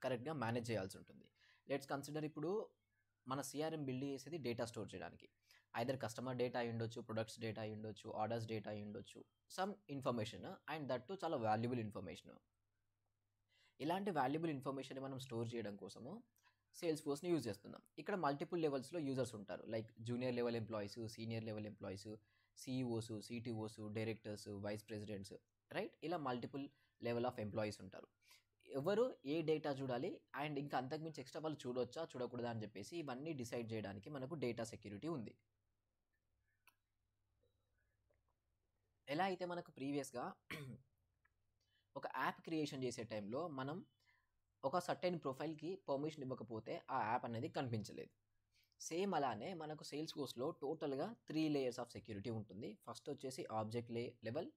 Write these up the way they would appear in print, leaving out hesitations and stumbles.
కరెక్ట్గా మేనేజ్ చేయాల్సి ఉంటుంది. లెట్స్ కన్సిడర్ ఇప్పుడు మన సిఆర్ఎం బిల్డ్ చేసేది డేటా స్టోర్ చేయడానికి. ఐదర్ కస్టమర్ డేటా అయి ఉండొచ్చు, ప్రొడక్ట్స్ డేటా అయి ఉండొచ్చు, ఆర్డర్స్ డేటా అయి ఉండొచ్చు, some information and that to చాలా వాల్యుబుల్ ఇన్ఫర్మేషన్. ఇలాంటి వాల్యుబుల్ ఇన్ఫర్మేషన్ మనం స్టోర్ చేయడం కోసము సేల్స్ ఫోర్స్ని యూజ్ చేస్తున్నాం. ఇక్కడ మల్టిపుల్ లెవెల్స్లో యూజర్స్ ఉంటారు. Like junior level employees, senior level employees, CEOs, CTOs, directors, vice presidents, right? ఇలా మల్టిపుల్ లెవెల్ ఆఫ్ ఎంప్లాయీస్ ఉంటారు. ఎవరు ఏ డేటా చూడాలి అండ్ ఇంకా అంతకుమించి ఎక్స్ట్రా వాళ్ళు చూడొచ్చా చూడకూడదా అని చెప్పేసి ఇవన్నీ డిసైడ్ చేయడానికి మనకు డేటా సెక్యూరిటీ ఉంది. ఎలా అయితే మనకు ప్రీవియస్గా ఒక యాప్ క్రియేషన్ చేసే టైంలో మనం ఒక సర్టెన్ ప్రొఫైల్కి పర్మిషన్ ఇవ్వకపోతే ఆ యాప్ అనేది కనిపించలేదు. సేమ్ అలానే మనకు సేల్స్ ఫోర్స్లో టోటల్గా 3 లేయర్స్ ఆఫ్ సెక్యూరిటీ ఉంటుంది. ఫస్ట్ వచ్చేసి object level,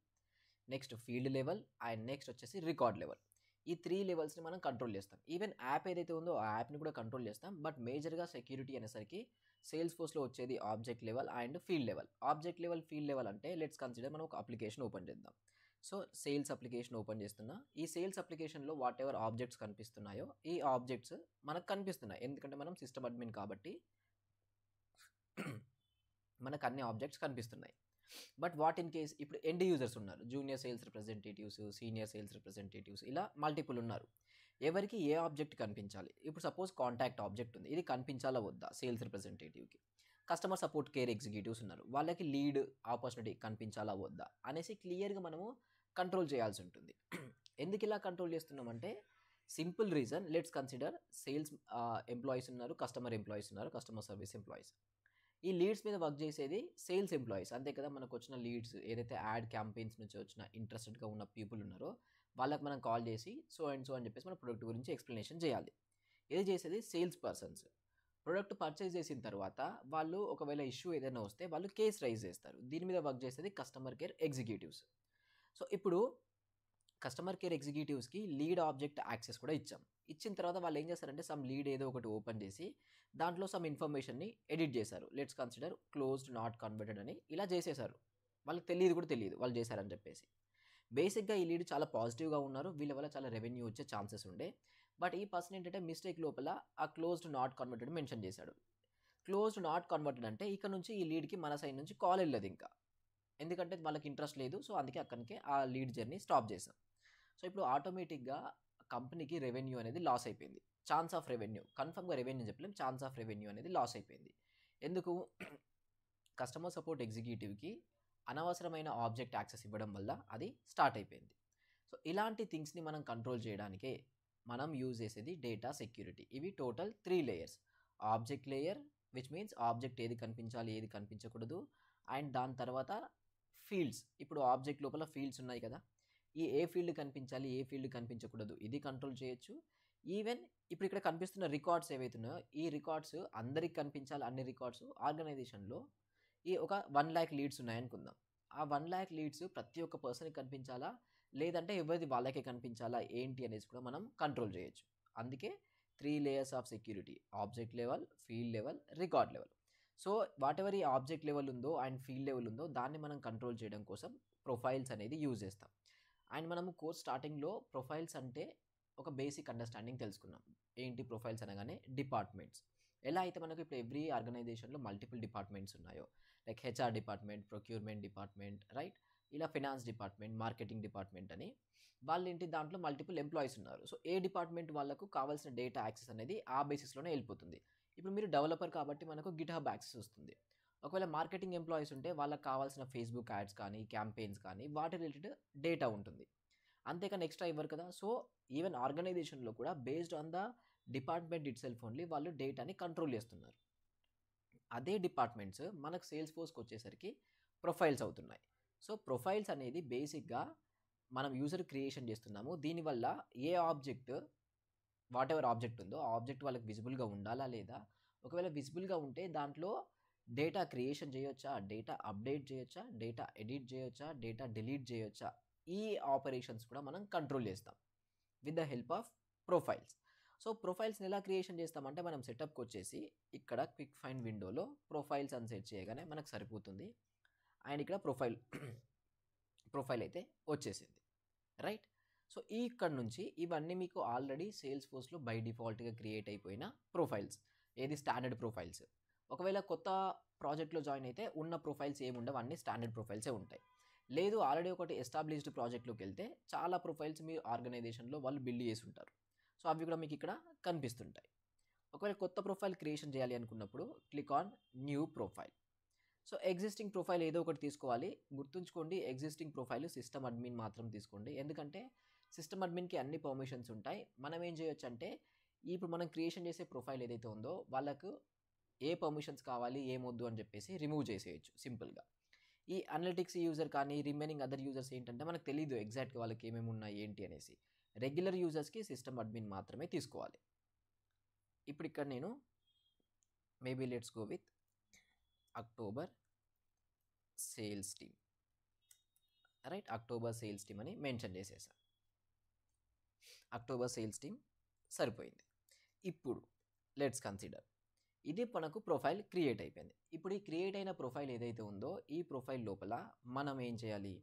next field level and next వచ్చేసి రికార్డ్ లెవెల్. ఈ 3 లెవెల్స్ని మనం కంట్రోల్ చేస్తాం. ఈవెన్ యాప్ ఏదైతే ఉందో ఆ యాప్ని కూడా కంట్రోల్ చేస్తాం. బట్ మేజర్గా సెక్యూరిటీ అనేసరికి సేల్స్ ఫోర్స్లో వచ్చేది object level and field level. Object level, field level అంటే లెట్స్ కన్సిడర్ మనం ఒక అప్లికేషన్ ఓపెన్ చేద్దాం. సో సేల్స్ అప్లికేషన్ ఓపెన్ చేస్తున్నా. ఈ సేల్స్ అప్లికేషన్లో వాట్ ఎవర్ ఆబ్జెక్ట్స్ కనిపిస్తున్నాయో ఈ ఆబ్జెక్ట్స్ మనకు కనిపిస్తున్నాయి. ఎందుకంటే మనం సిస్టమ్ అడ్మిన్ కాబట్టి మనకు అన్ని ఆబ్జెక్ట్స్ కనిపిస్తున్నాయి. బట్ వాట్ ఇన్ కేస్ ఇప్పుడు ఎండ్ యూజర్స్ ఉన్నారు, junior sales representatives, senior sales representatives, ఇలా మల్టిపుల్ ఉన్నారు. ఎవరికి ఏ ఆబ్జెక్ట్ కనిపించాలి? ఇప్పుడు సపోజ్ కాంటాక్ట్ ఆబ్జెక్ట్ ఉంది, ఇది కనిపించాలా వద్దా సేల్స్ రిప్రజెంటేటివ్కి? కస్టమర్ సపోర్ట్ కేర్ ఎగ్జిక్యూటివ్స్ ఉన్నారు, వాళ్ళకి లీడ్ ఆపర్చునిటీ కనిపించాలా వద్దా అనేసి క్లియర్గా మనము కంట్రోల్ చేయాల్సి ఉంటుంది. ఎందుకు ఇలా కంట్రోల్ చేస్తున్నామంటే simple reason, let's consider sales employees ఉన్నారు, కస్టమర్ ఎంప్లాయీస్ ఉన్నారు, కస్టమర్ సర్వీస్ ఎంప్లాయీస్. ఈ లీడ్స్ మీద వర్క్ చేసేది సేల్స్ ఎంప్లాయీస్, అంతే కదా. మనకు వచ్చిన లీడ్స్ ఏదైతే యాడ్ క్యాంపెయిన్స్ నుంచి వచ్చిన ఇంట్రెస్టెడ్గా ఉన్న పీపుల్ ఉన్నారో వాళ్ళకి మనం కాల్ చేసి సో అండ్ సో అని చెప్పేసి మన ప్రొడక్ట్ గురించి ఎక్స్ప్లెనేషన్ చేయాలి. ఇది చేసేది సేల్స్ పర్సన్స్. ప్రొడక్ట్ పర్చేస్ చేసిన తర్వాత వాళ్ళు ఒకవేళ ఇష్యూ ఏదైనా వస్తే వాళ్ళు కేస్ రైజ్ చేస్తారు. దీని మీద వర్క్ చేసేది కస్టమర్ కేర్ ఎగ్జిక్యూటివ్స్. సో ఇప్పుడు కస్టమర్ కేర్ ఎగ్జిక్యూటివ్స్కి లీడ్ ఆబ్జెక్ట్ యాక్సెస్ కూడా ఇచ్చాం. ఇచ్చిన తర్వాత వాళ్ళు ఏం చేస్తారంటే సమ్ లీడ్ ఏదో ఒకటి ఓపెన్ చేసి దాంట్లో సమ్ ఇన్ఫర్మేషన్ని ఎడిట్ చేశారు. Let's consider closed not converted అని ఇలా చేసేశారు. వాళ్ళకి తెలియదు కూడా తెలియదు వాళ్ళు చేశారని చెప్పేసి. బేసిక్గా ఈ లీడ్ చాలా పాజిటివ్గా ఉన్నారు, వీళ్ళ వల్ల చాలా రెవెన్యూ వచ్చే ఛాన్సెస్ ఉండే. బట్ ఈ పర్సన్ ఏంటంటే మిస్టేక్ లోపల ఆ క్లోజ్డ్ నాట్ కన్వర్టెడ్ మెన్షన్ చేశాడు. క్లోజ్డ్ నాట్ కన్వర్టెడ్ అంటే ఇక్కడ నుంచి ఈ లీడ్కి మన సైడ్ నుంచి కాల్ వెళ్ళదు ఇంకా, ఎందుకంటే వాళ్ళకి ఇంట్రెస్ట్ లేదు. సో అందుకే అక్కడికే ఆ లీడ్ జర్నీ స్టాప్ చేసాం. సో ఇప్పుడు ఆటోమేటిక్గా కంపెనీకి రెవెన్యూ అనేది లాస్ అయిపోయింది. ఛాన్స్ ఆఫ్ రెవెన్యూ, కన్ఫర్మ్గా రెవెన్యూ చెప్పలేం, ఛాన్స్ ఆఫ్ రెవెన్యూ అనేది లాస్ అయిపోయింది. ఎందుకు? కస్టమర్ సపోర్ట్ ఎగ్జిక్యూటివ్కి అనవసరమైన ఆబ్జెక్ట్ యాక్సెస్ ఇవ్వడం వల్ల అది స్టార్ట్ అయిపోయింది. సో ఇలాంటి థింగ్స్ని మనం కంట్రోల్ చేయడానికే మనం యూజ్ చేసేది డేటా సెక్యూరిటీ. ఇవి total 3 layers. Object layer which means object ఏది కనిపించాలి ఏది కనిపించకూడదు, అండ్ దాని తర్వాత ఫీల్డ్స్. ఇప్పుడు ఆబ్జెక్ట్ లోపల ఫీల్డ్స్ ఉన్నాయి కదా, ఈ ఏ ఫీల్డ్ కనిపించాలి ఏ ఫీల్డ్ కనిపించకూడదు ఇది కంట్రోల్ చేయొచ్చు. ఈవెన్ ఇప్పుడు ఇక్కడ కనిపిస్తున్న రికార్డ్స్ ఏవైతున్నాయో ఈ రికార్డ్స్ అందరికి కనిపించాలి. అన్ని రికార్డ్స్ ఆర్గనైజేషన్లో ఈ ఒక 1 lakh లీడ్స్ ఉన్నాయనుకుందాం. ఆ 1 lakh లీడ్స్ ప్రతి ఒక్క పర్సన్కి కనిపించాలా లేదంటే ఎవరిది వాళ్ళకే కనిపించాలా ఏంటి అనేసి కూడా మనం కంట్రోల్ చేయొచ్చు. అందుకే 3 layers of security: object level, field level, record level. So what ever ఈ ఆబ్జెక్ట్ లెవెల్ ఉందో అండ్ ఫీల్డ్ లెవెల్ ఉందో దాన్ని మనం కంట్రోల్ చేయడం కోసం ప్రొఫైల్స్ అనేది యూజ్ చేస్తాం. అండ్ మనము కోర్స్ స్టార్టింగ్లో ప్రొఫైల్స్ అంటే ఒక బేసిక్ అండర్స్టాండింగ్ తెలుసుకున్నాం. ఏంటి ప్రొఫైల్స్ అనగానే డిపార్ట్మెంట్స్. ఎలా అయితే మనకు ఇప్పుడు ఎవ్రీ ఆర్గనైజేషన్లో మల్టిపుల్ డిపార్ట్మెంట్స్ ఉన్నాయో, like HR department, procurement department, right, ఇలా ఫినాన్స్ డిపార్ట్మెంట్, మార్కెటింగ్ డిపార్ట్మెంట్ అని వాళ్ళు ఏంటి దాంట్లో మల్టిపుల్ ఎంప్లాయీస్ ఉన్నారు. సో ఏ డిపార్ట్మెంట్ వాళ్ళకు కావాల్సిన డేటా యాక్సెస్ అనేది ఆ బేసిస్లోనే వెళ్ళిపోతుంది. ఇప్పుడు మీరు డెవలపర్ కాబట్టి మనకు గిట్హబ్ యాక్సెస్ వస్తుంది. ఒకవేళ మార్కెటింగ్ ఎంప్లాయీస్ ఉంటే వాళ్ళకి కావాల్సిన ఫేస్బుక్ యాడ్స్ కానీ క్యాంపెయిన్స్ కానీ వాటి రిలేటెడ్ డేటా ఉంటుంది. అంతేకాని ఎక్స్ట్రా ఇవ్వరు కదా. సో ఈవెన్ ఆర్గనైజేషన్లో కూడా based on the department it self only వాళ్ళు డేటాని కంట్రోల్ చేస్తున్నారు. అదే డిపార్ట్మెంట్స్ మనకు సేల్స్ ఫోర్స్కి వచ్చేసరికి ప్రొఫైల్స్ అవుతున్నాయి. సో ప్రొఫైల్స్ అనేది బేసిక్గా మనం యూజర్ క్రియేషన్ చేస్తున్నాము. దీనివల్ల ఏ ఆబ్జెక్ట్ వాట్ ఎవర్ ఆబ్జెక్ట్ ఉందో ఆ ఆబ్జెక్ట్ వాళ్ళకి విజిబుల్గా ఉండాలా లేదా, ఒకవేళ విజిబుల్గా ఉంటే దాంట్లో డేటా క్రియేషన్ చేయొచ్చా, డేటా అప్డేట్ చేయొచ్చా, డేటా ఎడిట్ చేయొచ్చా, డేటా డిలీట్ చేయొచ్చా, ఈ ఆపరేషన్స్ కూడా మనం కంట్రోల్ చేస్తాం with the help of profiles. So ప్రొఫైల్స్ని ఎలా క్రియేషన్ చేస్తామంటే మనం సెటప్కి వచ్చేసి ఇక్కడ క్విక్ ఫైండ్ విండోలో ప్రొఫైల్స్ అని సెట్ చేయగానే మనకు సరిపోతుంది. అండ్ ఇక్కడ ప్రొఫైల్ అయితే వచ్చేసింది, రైట్. సో ఇక్కడ నుంచి ఇవన్నీ మీకు ఆల్రెడీ సేల్స్ ఫోర్స్లో బై డిఫాల్ట్గా క్రియేట్ అయిపోయిన ప్రొఫైల్స్, ఏది స్టాండర్డ్ ప్రొఫైల్స్. ఒకవేళ కొత్త ప్రాజెక్ట్లో జాయిన్ అయితే ఉన్న ప్రొఫైల్స్ ఏమి ఉండవు, అన్నీ స్టాండర్డ్ ప్రొఫైల్సే ఉంటాయి. లేదు ఆల్రెడీ ఒకటి ఎస్టాబ్లిష్డ్ ప్రాజెక్ట్లోకి వెళ్తే చాలా ప్రొఫైల్స్ మీ ఆర్గనైజేషన్లో వాళ్ళు బిల్డ్ చేసి ఉంటారు. సో అవి కూడా మీకు ఇక్కడ కనిపిస్తుంటాయి. ఒకవేళ కొత్త ప్రొఫైల్ క్రియేషన్ చేయాలి అనుకున్నప్పుడు click on new profile. So existing profile ఏదో ఒకటి తీసుకోవాలి. గుర్తుంచుకోండి, ఎగ్జిస్టింగ్ ప్రొఫైల్ సిస్టమ్ అడ్మిన్ మాత్రం తీసుకోండి. ఎందుకంటే సిస్టమ్ అడ్మిన్కి అన్ని పర్మిషన్స్ ఉంటాయి. మనం ఏం చేయొచ్చు అంటే ఇప్పుడు మనం క్రియేషన్ చేసే ప్రొఫైల్ ఏదైతే ఉందో వాళ్ళకు ఏ పర్మిషన్స్ కావాలి ఏమొద్దు అని చెప్పేసి రిమూవ్ చేసేయచ్చు సింపుల్గా. ఈ అనలిటిక్స్ యూజర్ కానీ రిమైనింగ్ అదర్ యూజర్స్ ఏంటంటే మనకు తెలియదు ఎగ్జాక్ట్గా వాళ్ళకి ఏమేమి ఉన్నాయి ఏంటి అనేసి. రెగ్యులర్ యూజర్స్కి సిస్టమ్ అడ్మిన్ మాత్రమే తీసుకోవాలి. ఇప్పుడు ఇక్కడ నేను maybe let's go with October sales team, right. October sales team అని మెన్షన్ చేసేసా. అక్టోబర్ సేల్స్ టీమ్ సరిపోయింది. ఇప్పుడు లెట్స్ కన్సిడర్ ఇది మనకు ప్రొఫైల్ క్రియేట్ అయిపోయింది. ఇప్పుడు ఈ క్రియేట్ అయిన ప్రొఫైల్ ఏదైతే ఉందో ఈ ప్రొఫైల్ లోపల మనం ఏం చేయాలి,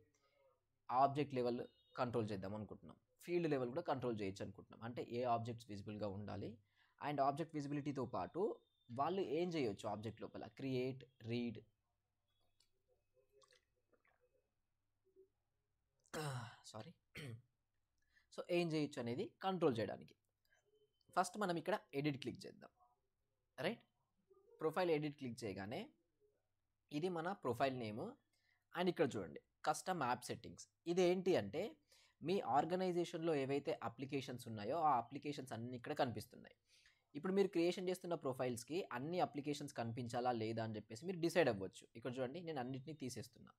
ఆబ్జెక్ట్ లెవెల్ కంట్రోల్ చేద్దాం అనుకుంటున్నాం, ఫీల్డ్ లెవెల్ కూడా కంట్రోల్ చేయొచ్చు అనుకుంటున్నాం. అంటే ఏ ఆబ్జెక్ట్స్ విజిబుల్గా ఉండాలి అండ్ ఆబ్జెక్ట్ విజిబిలిటీతో పాటు వాళ్ళు ఏం చేయొచ్చు ఆబ్జెక్ట్ లోపల క్రియేట్, రీడ్, సారీ సో ఏం చేయొచ్చు అనేది కంట్రోల్ చేయడానికి ఫస్ట్ మనం ఇక్కడ ఎడిట్ క్లిక్ చేద్దాం, రైట్. ప్రొఫైల్ ఎడిట్ క్లిక్ చేయగానే ఇది మన ప్రొఫైల్ నేమ్ అండ్ ఇక్కడ చూడండి కస్టమ్ యాప్ సెట్టింగ్స్. ఇది ఏంటి అంటే మీ ఆర్గనైజేషన్లో ఏవైతే అప్లికేషన్స్ ఉన్నాయో ఆ అప్లికేషన్స్ అన్నీ ఇక్కడ కనిపిస్తున్నాయి. ఇప్పుడు మీరు క్రియేషన్ చేస్తున్న ప్రొఫైల్స్కి అన్ని అప్లికేషన్స్ కనిపించాలా లేదా అని చెప్పేసి మీరు డిసైడ్ అవ్వచ్చు. ఇక్కడ చూడండి నేను అన్నిటినీ తీసేస్తున్నా,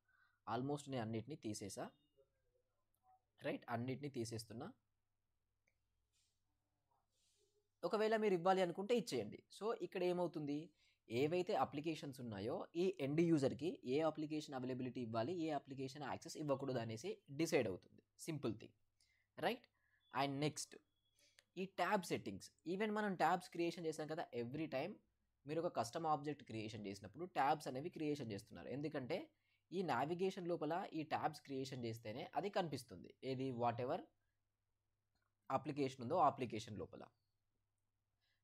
ఆల్మోస్ట్ నేను అన్నిటినీ తీసేసా, రైట్. అన్నిటినీ తీసేస్తున్నా. ఒకవేళ మీరు ఇవ్వాలి అనుకుంటే ఇచ్చేయండి. సో ఇక్కడ ఏమవుతుంది, ఏవైతే అప్లికేషన్స్ ఉన్నాయో ఈ ఎండ్ యూజర్కి ఏ అప్లికేషన్ అవైలబిలిటీ ఇవ్వాలి, ఏ అప్లికేషన్ యాక్సెస్ ఇవ్వకూడదు అనేసి డిసైడ్ అవుతుంది. Simple thing, right. And next ఈ ట్యాబ్ సెట్టింగ్స్. ఈవెన్ మనం ట్యాబ్స్ క్రియేషన్ చేసాం కదా, ఎవ్రీ టైం మీరు ఒక కస్టమ్ ఆబ్జెక్ట్ క్రియేషన్ చేసినప్పుడు ట్యాబ్స్ అనేవి క్రియేషన్ చేస్తున్నారు. ఎందుకంటే ఈ నావిగేషన్ లోపల ఈ ట్యాబ్స్ క్రియేషన్ చేస్తేనే అది కనిపిస్తుంది, ఏది వాట్ ఎవర్ అప్లికేషన్ ఉందో ఆ అప్లికేషన్ లోపల.